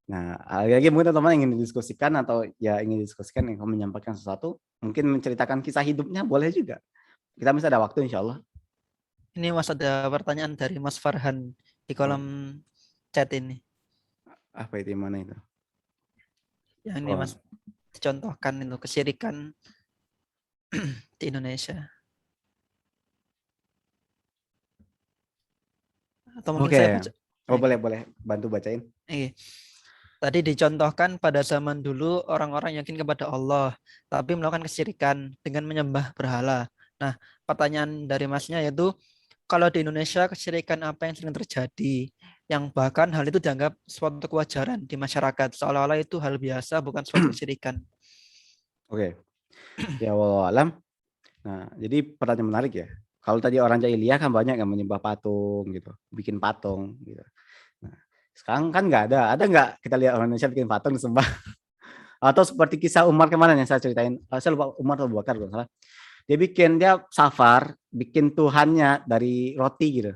Nah, lagi mungkin teman-teman ingin didiskusikan atau ya ingin didiskusikan, yang menyampaikan sesuatu, mungkin menceritakan kisah hidupnya boleh juga. Kita masih ada waktu insya Allah. Ini Mas ada pertanyaan dari Mas Farhan di kolom chat ini. Apa itu, mana itu? Yang ini Mas dicontohkan itu kesyirikan di Indonesia. Atau mungkin saya baca. Boleh bantu bacain. Tadi dicontohkan pada zaman dulu orang-orang yakin kepada Allah, tapi melakukan kesyirikan dengan menyembah berhala. Nah, pertanyaan dari Masnya yaitu, kalau di Indonesia kesyirikan apa yang sering terjadi, yang bahkan hal itu dianggap suatu kewajaran di masyarakat, seolah-olah itu hal biasa, bukan suatu kesyirikan. Oke. Ya wallahu alam. Nah, jadi pertanyaan menarik ya. Kalau tadi orang jahiliyah kan banyak yang menyembah patung gitu, bikin patung gitu. Nah, sekarang kan nggak ada. Ada nggak kita lihat orang Indonesia bikin patung disembah? Atau seperti kisah Umar kemarin yang saya ceritain, saya lupa Umar atau Abu Bakar kalau salah. Dia safar, bikin Tuhannya dari roti gitu.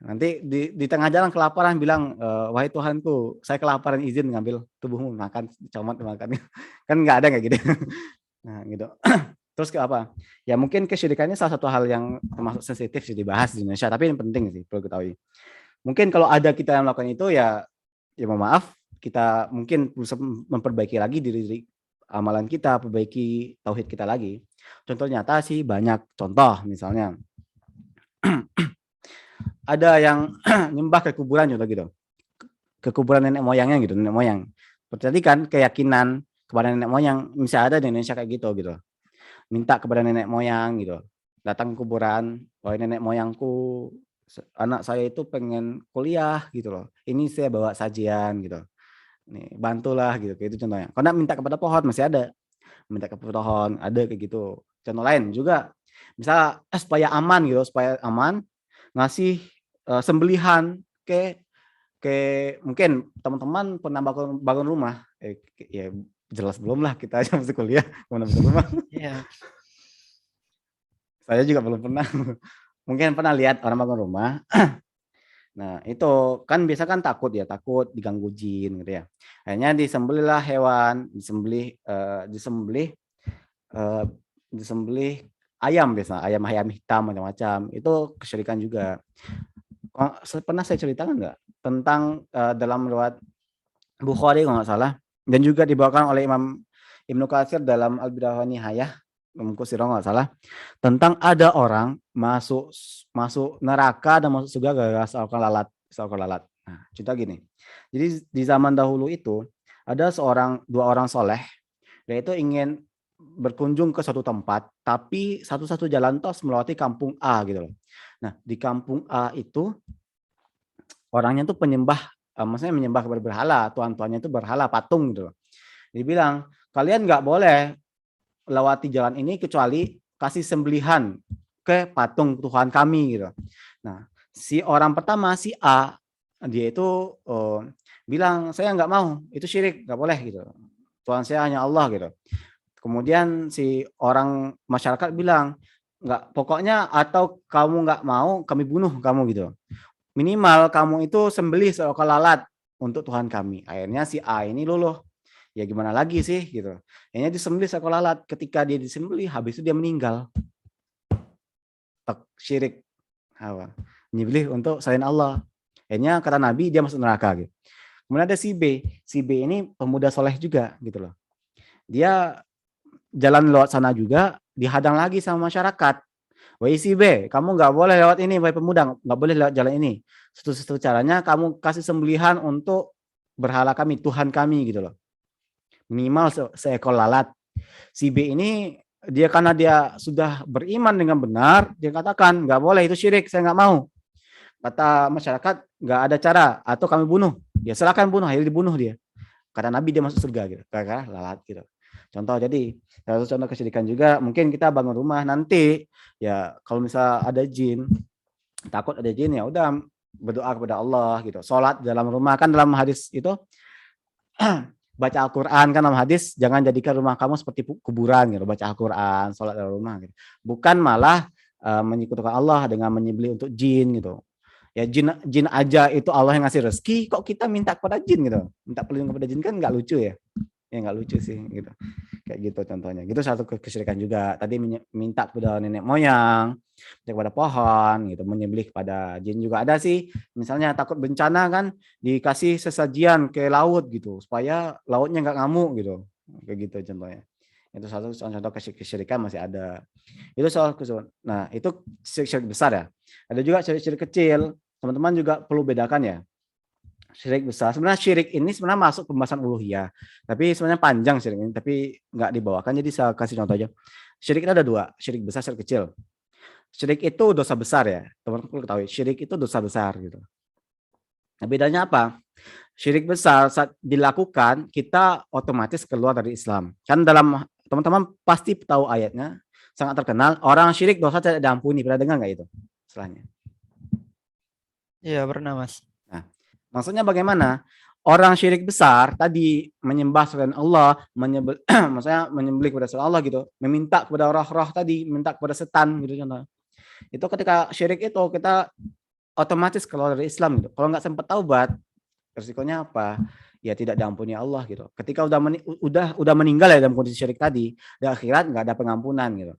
Nanti di tengah jalan kelaparan bilang, wahai Tuhanku, saya kelaparan izin ngambil tubuhmu makan, comot makan. Kan nggak ada kayak gitu. Nah gitu. Terus ke apa? Ya mungkin kesyirikannya salah satu hal yang termasuk sensitif sih dibahas di Indonesia, tapi ini penting sih perlu ketahui. Mungkin kalau ada kita yang melakukan itu ya mohon maaf, kita mungkin bisa memperbaiki lagi diri amalan kita, perbaiki tauhid kita lagi. Contoh nyata sih banyak. Contoh misalnya ada yang nyembah ke kuburan juga gitu. Ke kuburan nenek moyangnya gitu, nenek moyang. Berarti kan keyakinan kepada nenek moyang, misalnya ada di Indonesia kayak gitu. Minta kepada nenek moyang gitu. Datang ke kuburan, wahai nenek moyangku, anak saya itu pengen kuliah gitu loh. Ini saya bawa sajian gitu. Nih, bantulah gitu, kayak itu contohnya. Karena minta kepada pohon masih ada. Minta ke pohon, ada kayak gitu. Contoh lain juga misalnya supaya aman gitu, supaya aman ngasih sembelihan ke mungkin teman-teman pernah bangun rumah. Ya jelas belum lah, kita aja masih kuliah mana bangun rumah. Iya. Saya juga belum pernah. Mungkin pernah lihat orang bangun rumah. Nah, itu kan biasa kan takut diganggu jin gitu ya. Akhirnya disembelihlah hewan, disembelih ayam biasa, ayam hitam macam-macam. Itu kesyirikan juga. Pernah saya ceritakan nggak tentang dalam riwayat Bukhari kalau nggak salah, dan juga dibawakan oleh Imam Ibnu Katsir dalam Al-Bidayah wa Nihayah, Qusiro nggak salah, tentang ada orang masuk neraka dan masuk surga gara-gara seekor lalat. Nah, cerita gini. Jadi di zaman dahulu itu ada dua orang soleh, yaitu ingin berkunjung ke suatu tempat, tapi satu-satu jalan tos melewati kampung A gitu loh. Nah, di kampung A itu orangnya tuh maksudnya menyembah kepada berhala, tuan-tuannya itu berhala, patung gitu loh. Dia bilang, kalian nggak boleh lewati jalan ini kecuali kasih sembelihan ke patung Tuhan kami gitu. Nah, si orang pertama, si A, dia itu bilang, saya nggak mau, itu syirik, nggak boleh gitu. Tuhan saya hanya Allah gitu. Kemudian si orang masyarakat bilang, nggak, pokoknya atau kamu nggak mau, kami bunuh kamu gitu. Minimal kamu itu sembelih seekor lalat untuk Tuhan kami. Akhirnya si A ini luluh. Ya gimana lagi sih gitu. Akhirnya disembelih seekor lalat. Ketika dia disembelih, habis itu dia meninggal. Syirik. Menyembelih untuk selain Allah. Akhirnya kata Nabi dia masuk neraka gitu. Kemudian ada si B. Si B ini pemuda soleh juga gitu loh. Dia jalan lewat sana juga, dihadang lagi sama masyarakat. Wahai si B, kamu nggak boleh lewat ini, wahai pemuda, nggak boleh lewat jalan ini. Satu-satu caranya kamu kasih sembelihan untuk berhala kami, Tuhan kami gitu loh. Minimal seekor lalat. Si B ini dia karena dia sudah beriman dengan benar, dia katakan nggak boleh, itu syirik, saya nggak mau. Kata masyarakat nggak ada cara, atau kami bunuh. Ya silakan bunuh, akhirnya dibunuh dia. Kata Nabi dia masuk surga gitu, karena lalat gitu. Contoh, jadi salah satu contoh kesyirikan juga, mungkin kita bangun rumah nanti ya kalau misal ada jin, takut ada jin, ya udah berdoa kepada Allah gitu. Sholat dalam rumah, kan dalam hadis itu baca Al-Quran, kan dalam hadis jangan jadikan rumah kamu seperti kuburan gitu. Baca Al-Quran, sholat dalam rumah gitu. Bukan malah menyekutukan Allah dengan menyembelih untuk jin gitu. Ya jin aja itu Allah yang ngasih rezeki, kok kita minta kepada jin gitu. Minta perlindungan kepada jin kan nggak lucu ya. Ya nggak lucu sih gitu. Kayak gitu contohnya. Gitu satu kesyirikan juga. Tadi minta kepada nenek moyang, kepada pohon gitu, menyembelih kepada jin juga ada sih. Misalnya takut bencana kan dikasih sesajian ke laut gitu supaya lautnya nggak ngamuk gitu. Kayak gitu contohnya. Itu satu contoh kesyirikan masih ada. Itu soal nah, itu syirik besar ya. Ada juga syirik kecil. Teman-teman juga perlu bedakan ya. Syirik besar. Sebenarnya syirik ini sebenarnya masuk pembahasan uluhiyah. Tapi sebenarnya panjang syirik ini, tapi nggak dibawakan. Jadi saya kasih contoh aja. Syirik itu ada dua, syirik besar, syirik kecil. Syirik itu dosa besar ya. Teman-teman perlu ketahui, syirik itu dosa besar gitu. Nah, bedanya apa? Syirik besar saat dilakukan kita otomatis keluar dari Islam. Kan dalam teman-teman pasti tahu ayatnya, sangat terkenal, orang syirik dosa tidak diampuni. Pernah dengar nggak itu? Setelahnya. Iya, pernah Mas. Nah, maksudnya bagaimana? Orang syirik besar tadi menyembah selain Allah, maksudnya menyembelih kepada selain Allah gitu, meminta kepada roh-roh tadi, minta kepada setan gitu contoh. Itu ketika syirik itu kita otomatis keluar dari Islam gitu. Kalau nggak sempat taubat, resikonya apa? Ya tidak diampuni Allah gitu. Ketika udah meninggal ya dalam kondisi syirik tadi, di akhirat nggak ada pengampunan gitu.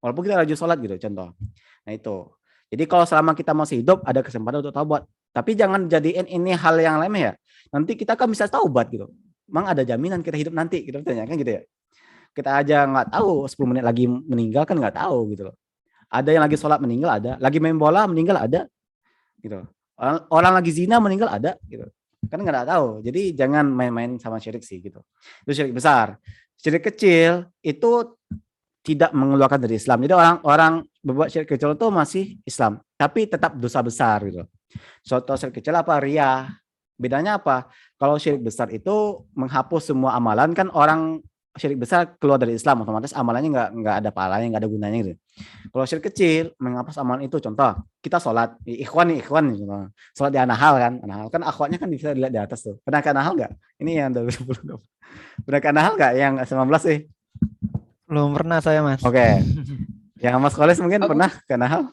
Walaupun kita rajin sholat gitu contoh. Nah itu. Jadi kalau selama kita masih hidup ada kesempatan untuk taubat. Tapi jangan jadiin ini hal yang remeh ya. Nanti kita kan bisa taubat gitu. Emang ada jaminan kita hidup nanti? Kita tanya kan gitu ya. Kita aja nggak tahu 10 menit lagi meninggal kan nggak tahu gitu loh. Ada yang lagi sholat meninggal ada. Lagi main bola meninggal ada. Gitu. Orang lagi zina meninggal ada gitu. Kan nggak tahu. Jadi jangan main-main sama syirik sih gitu. Itu syirik besar. Syirik kecil itu tidak mengeluarkan dari Islam. Jadi orang berbuat syirik kecil itu masih Islam, tapi tetap dosa besar gitu. Contoh syirik kecil apa? Riya. Bedanya apa? Kalau syirik besar itu menghapus semua amalan, kan orang syirik besar keluar dari Islam, otomatis amalannya nggak ada pahalanya, nggak ada gunanya gitu. Kalau syirik kecil menghapus amalan itu, contoh kita sholat, ikhwan gitu. Sholat di anahal kan akhwatnya kan bisa dilihat di atas tuh. Pernah ke anahal nggak? Ini yang 2010. Pernah ke anahal nggak? Yang 19 sih. Belum pernah saya Mas. Oke. Yang Mas Koles mungkin pernah ke nahal?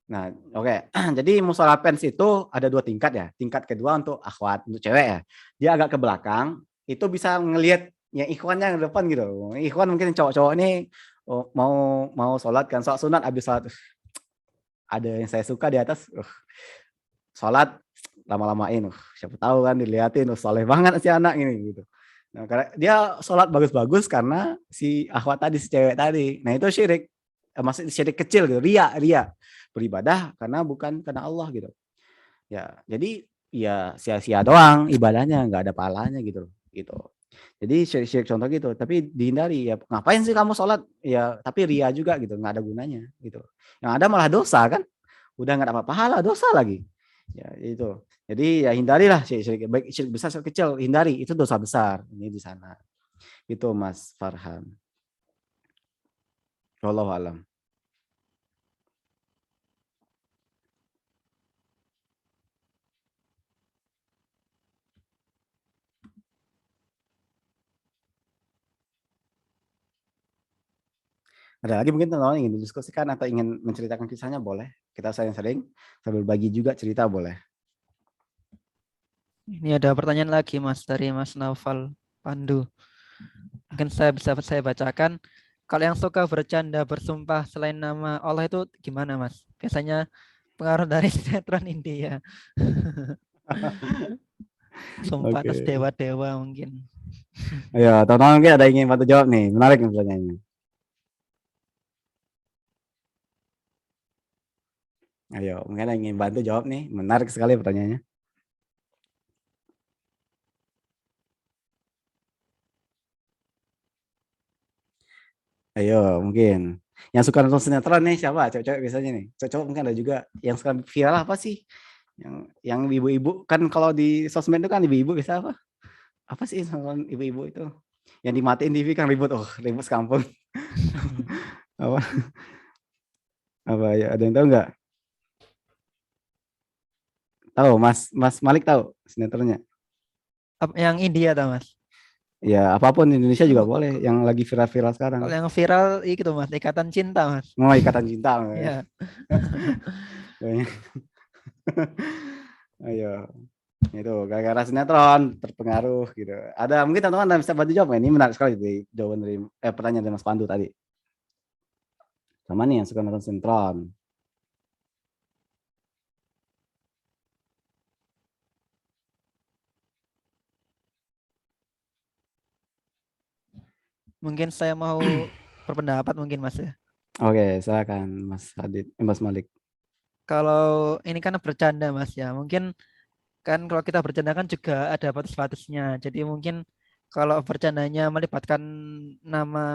Nah, oke. Jadi musola pens itu ada 2 tingkat ya. Tingkat kedua untuk akhwat, untuk cewek ya. Dia agak ke belakang, itu bisa ngelihat yang ikhwannya yang depan gitu. Ikhwan mungkin cowok-cowok ini mau sholat kan, sholat sunat, habis sholat ada yang saya suka di atas. Sholat lama-lamain, siapa tahu kan dilihatin, soleh banget si anak ini gitu. Nah, karena dia sholat bagus-bagus karena si akhwat tadi, si cewek tadi. Nah itu syirik, maksudnya syirik kecil gitu, ria beribadah karena bukan karena Allah gitu. Ya, jadi ya sia-sia doang ibadahnya, nggak ada pahalanya gitu loh, gitu. Jadi syirik contoh gitu, tapi dihindari ya. Ngapain sih kamu sholat? Ya, tapi ria juga gitu, nggak ada gunanya gitu. Yang ada malah dosa kan? Udah nggak dapat pahala, dosa lagi. Ya itu. Jadi ya hindarilah syirik, baik syirik besar syirik kecil, hindari, itu dosa besar. Ini di sana. Itu Mas Farhan. Wallahu alam. Ada lagi mungkin teman-teman ingin didiskusikan atau ingin menceritakan kisahnya, boleh. Kita sering-sering sambil bagi juga cerita, boleh. Ini ada pertanyaan lagi Mas dari Mas Naufal Pandu. Mungkin saya bacakan. Kalau yang suka bercanda bersumpah selain nama Allah itu gimana Mas? Biasanya pengaruh dari sinetron India. Sumpah atas Oke. dewa-dewa mungkin. Ayo, teman-teman mungkin ada yang ingin bantu jawab nih. Menarik nih pertanyaannya. Ayo, mungkin ada yang ingin bantu jawab nih. Menarik sekali pertanyaannya. Ayo, mungkin. Yang suka nonton sinetron nih siapa? Cewek-cewek biasanya nih. Cowok mungkin ada juga. Yang suka viral apa sih? Yang ibu-ibu, kan kalau di sosmed itu kan ibu-ibu bisa apa? Apa sih nonton ibu-ibu itu? Yang dimatiin TV kan ribut. Oh, ribut sekampung. Apa? Apa ya? Ada yang tahu nggak? Tahu, Mas Malik tahu sinetronnya? Yang India tau Mas? Ya, apapun Indonesia juga boleh. Yang lagi viral-viral sekarang. Kalau yang viral itu Mas, Ikatan Cinta Mas. Mau Ikatan Cinta. Ya. Ayo. Itu gara-gara sinetron terpengaruh gitu. Ada mungkin teman-teman bisa bantu jawab. Ini menarik sekali dari jawaban dari pertanyaan dari Mas Pandu tadi. Sama nih yang suka nonton sinetron. Mungkin saya mau berpendapat mungkin Mas ya. Oke, silakan Mas Mas Malik. Kalau ini kan bercanda Mas ya. Mungkin kan kalau kita bercanda kan juga ada batas-batasnya. Jadi mungkin kalau bercandanya melibatkan nama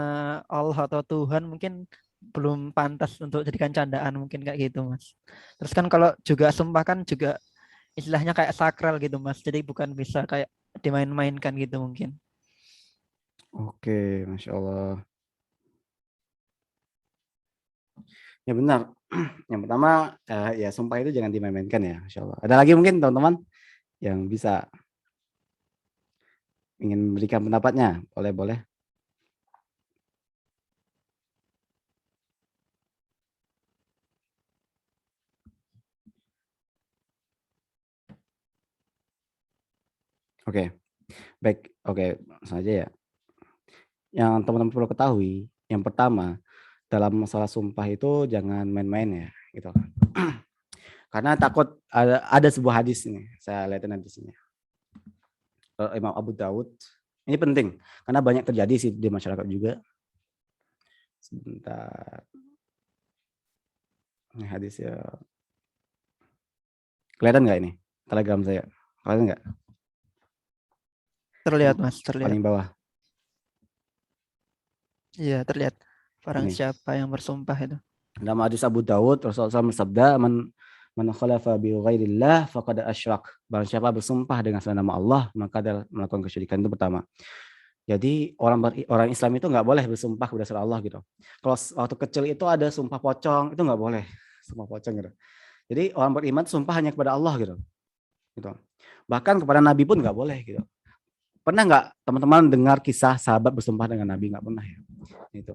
Allah atau Tuhan mungkin belum pantas untuk jadikan candaan mungkin kayak gitu Mas. Terus kan kalau juga sumpah kan juga istilahnya kayak sakral gitu Mas. Jadi bukan bisa kayak dimain-mainkan gitu mungkin. Oke, Masya Allah. Ya benar. Yang pertama ya sumpah itu jangan dimain-mainkan ya, Masya Allah. Ada lagi mungkin teman-teman yang bisa ingin memberikan pendapatnya, boleh. Oke, baik. Oke, langsung aja ya. Yang teman-teman perlu ketahui, yang pertama, dalam masalah sumpah itu jangan main-main ya, gitu. Karena takut ada sebuah hadis nih, saya lihatin hadisnya. Imam Abu Daud. Ini penting, karena banyak terjadi sih di masyarakat juga. Sebentar. Ini hadis ya. Kelihatan nggak ini? Telegram saya. Kelihatan nggak? Terlihat Mas, terlihat. Paling bawah. Iya, terlihat. Barang Ini. siapa yang bersumpah itu. Dalam hadis Abu Daud, Rasulullah SAW bersabda, man khalafa bi ghairillah faqad asyrak. Barang siapa bersumpah dengan selain nama Allah, maka dia melakukan kesyirikan. Itu pertama. Jadi orang Islam itu nggak boleh bersumpah kepada selain Allah gitu. Kalau waktu kecil itu ada sumpah pocong, itu nggak boleh. Sumpah pocong gitu. Jadi orang beriman sumpah hanya kepada Allah gitu. Bahkan kepada Nabi pun nggak boleh gitu. Pernah nggak teman-teman dengar kisah sahabat bersumpah dengan Nabi? Nggak pernah ya. Itu.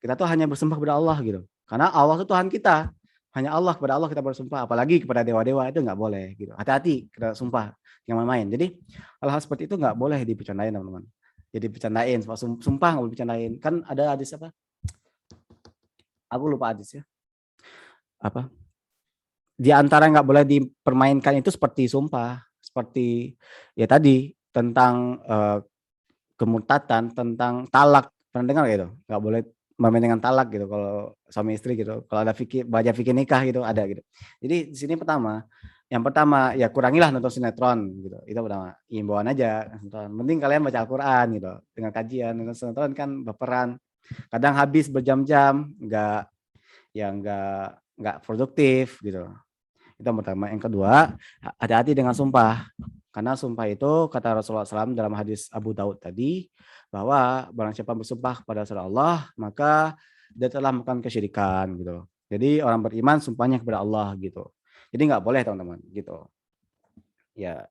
Kita tuh hanya bersumpah kepada Allah gitu. Karena Allah itu Tuhan kita. Hanya Allah, kepada Allah kita bersumpah. Apalagi kepada dewa-dewa itu nggak boleh gitu. Hati-hati kita sumpah, jangan main. Jadi hal-hal seperti itu nggak boleh dibercandain teman-teman. Jadi bercandain, sumpah nggak boleh bercandain. Kan ada hadis apa? Aku lupa hadis ya. Apa? di antara nggak boleh dipermainkan itu seperti sumpah, seperti ya tadi tentang kemurtatan, tentang talak. Pernah dengar gitu? Nggak boleh bermain dengan talak gitu kalau suami istri gitu. Kalau ada baca fikih nikah gitu ada gitu. Jadi di sini yang pertama ya kurangilah nonton sinetron gitu. Itu pertama. Himbauan aja nonton. Mending kalian baca Al-Qur'an gitu. Dengan kajian, nonton sinetron kan baperan. Kadang habis berjam-jam, nggak produktif gitu. Itu yang pertama. Yang kedua, hati-hati dengan sumpah. Karena sumpah itu kata Rasulullah SAW dalam hadis Abu Daud tadi, bahwa barang siapa bersumpah kepada selain Allah, maka dia telah melakukan kesyirikan gitu. Jadi orang beriman sumpahnya kepada Allah gitu. Jadi nggak boleh teman-teman gitu. Ya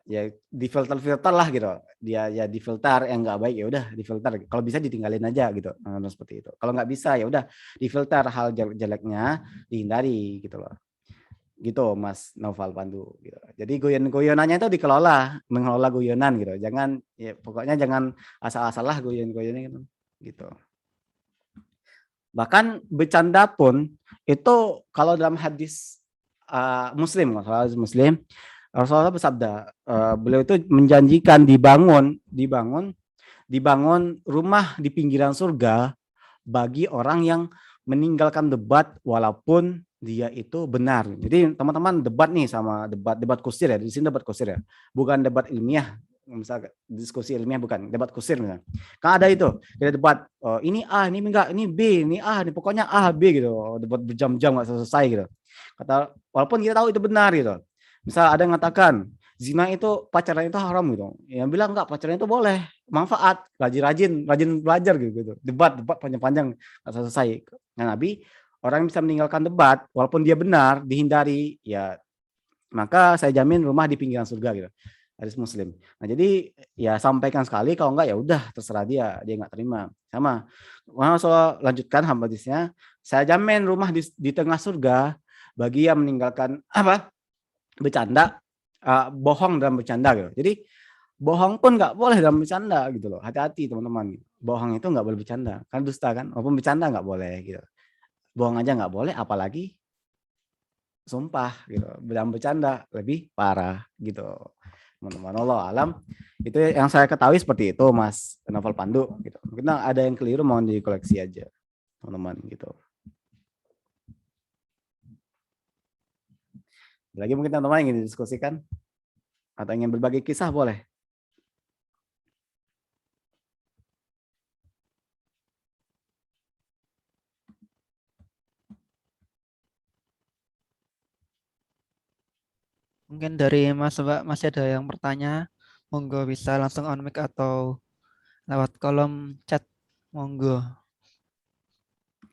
difilter lah gitu. Dia ya difilter, yang nggak baik ya udah difilter. Kalau bisa ditinggalin aja gitu. Seperti itu. Kalau nggak bisa ya udah difilter, hal jeleknya dihindari gitu loh. Gitu Mas Noval Pandu gitu. Jadi guyon-guyonannya itu dikelola, mengelola guyonan gitu. Jangan ya pokoknya jangan asal-asalah guyon-guyonnya gitu. Bahkan bercanda pun itu kalau dalam hadis Muslim, kalau hadis Muslim Rasulullah bersabda, beliau itu menjanjikan dibangun rumah di pinggiran surga bagi orang yang meninggalkan debat walaupun dia itu benar. Jadi teman-teman debat nih sama debat kusir ya. Di sini debat kusir ya. Bukan debat ilmiah. Misalnya diskusi ilmiah bukan, debat kusir misalnya. Kan ada itu, kita debat, ini A, ini enggak, ini B, ini A, ini pokoknya A, B gitu. Debat berjam-jam enggak selesai gitu. Kata walaupun kita tahu itu benar gitu. Misal ada yang mengatakan zina itu pacaran itu haram gitu. Yang bilang enggak, pacaran itu boleh, manfaat, rajin belajar gitu. Debat panjang-panjang enggak selesai. Nah, Nabi orang bisa meninggalkan debat walaupun dia benar, dihindari ya, maka saya jamin rumah di pinggiran surga gitu. Hadis Muslim. Nah, jadi ya sampaikan sekali, kalau enggak ya udah terserah dia enggak terima. Sama. Soal lanjutkan hadisnya, saya jamin rumah di tengah surga bagi yang meninggalkan bercanda, bohong dalam bercanda gitu. Jadi bohong pun nggak boleh dalam bercanda gitu loh. Hati-hati teman-teman. Bohong itu nggak boleh bercanda. Kan dusta kan. Walaupun bercanda nggak boleh gitu. Bohong aja nggak boleh, apalagi sumpah gitu. Dalam bercanda lebih parah gitu. Teman-teman, Allah alam. Itu yang saya ketahui seperti itu, Mas Novel Pandu gitu. Mungkin ada yang keliru, mohon dikoleksi aja, teman-teman gitu. Lagi mungkin teman-teman ingin didiskusikan atau ingin berbagi kisah boleh. Mungkin dari Mas Mbak masih ada yang bertanya, monggo bisa langsung on mic atau lewat kolom chat, monggo.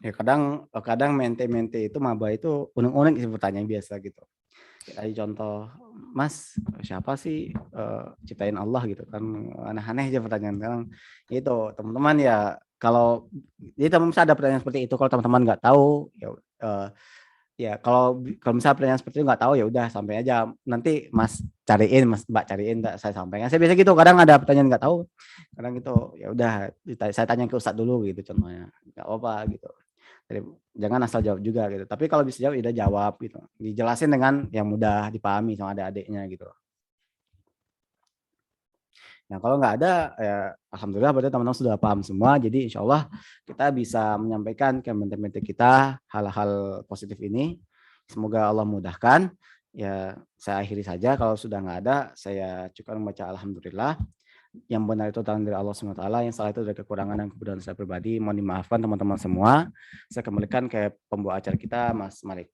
Ya kadang mente itu maba itu unik-unik sih pertanyaan biasa gitu. Tadi contoh, Mas siapa sih ciptain Allah gitu kan, aneh-aneh aja pertanyaan sekarang. Itu teman-teman ya, kalau jadi teman-teman ada pertanyaan seperti itu, kalau teman-teman nggak tahu ya kalau misalnya pertanyaan seperti itu nggak tahu ya udah sampai aja, nanti Mas Mbak cariin, saya sampaikan. Saya biasa gitu, kadang ada pertanyaan nggak tahu, kadang gitu ya udah saya tanya ke Ustadz dulu gitu contohnya, nggak apa-apa gitu. Jadi, jangan asal jawab juga gitu. Tapi kalau bisa jawab, ya udah jawab gitu. Dijelasin dengan yang mudah dipahami sama adik-adiknya gitu. Nah kalau nggak ada, ya alhamdulillah berarti teman-teman sudah paham semua. Jadi insya Allah kita bisa menyampaikan ke mente-mente kita hal-hal positif ini. Semoga Allah mudahkan. Ya saya akhiri saja. Kalau sudah nggak ada, saya cukup membaca alhamdulillah. Yang benar itu datang dari Allah SWT, yang salah itu dari kekurangan dan kebutuhan saya pribadi. Mohon dimaafkan teman-teman semua. Saya kembalikan ke pembawa acara kita, Mas Malik.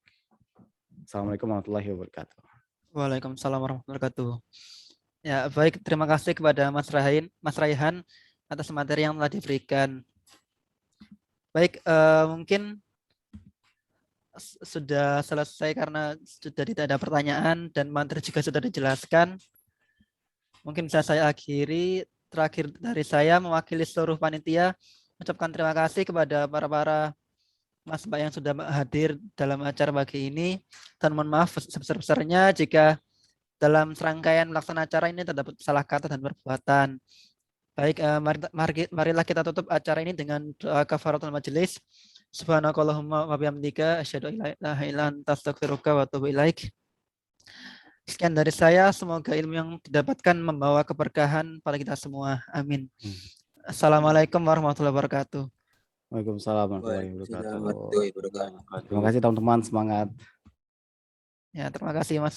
Assalamualaikum warahmatullahi wabarakatuh. Waalaikumsalam warahmatullahi wabarakatuh. Ya, baik, terima kasih kepada Mas Raihan atas materi yang telah diberikan. Baik, mungkin sudah selesai karena sudah tidak ada pertanyaan dan materi juga sudah dijelaskan. Mungkin bisa saya akhiri. Terakhir dari saya mewakili seluruh panitia, mengucapkan terima kasih kepada para Mas Mbak yang sudah hadir dalam acara pagi ini. Dan mohon maaf sebesar-besarnya jika dalam serangkaian melaksanakan acara ini terdapat salah kata dan perbuatan. Baik, marilah kita tutup acara ini dengan doa kafaratul majelis. Subhanakallahumma wa bihamdika asyhadu an la ilaha illa anta astaghfiruka wa atubu ilaik. Sekian dari saya, semoga ilmu yang didapatkan membawa keberkahan pada kita semua. Amin. Assalamualaikum warahmatullahi wabarakatuh. Waalaikumsalam warahmatullahi wabarakatuh. Warahmatullahi wabarakatuh. Terima kasih teman-teman, semangat. Ya, terima kasih Mas.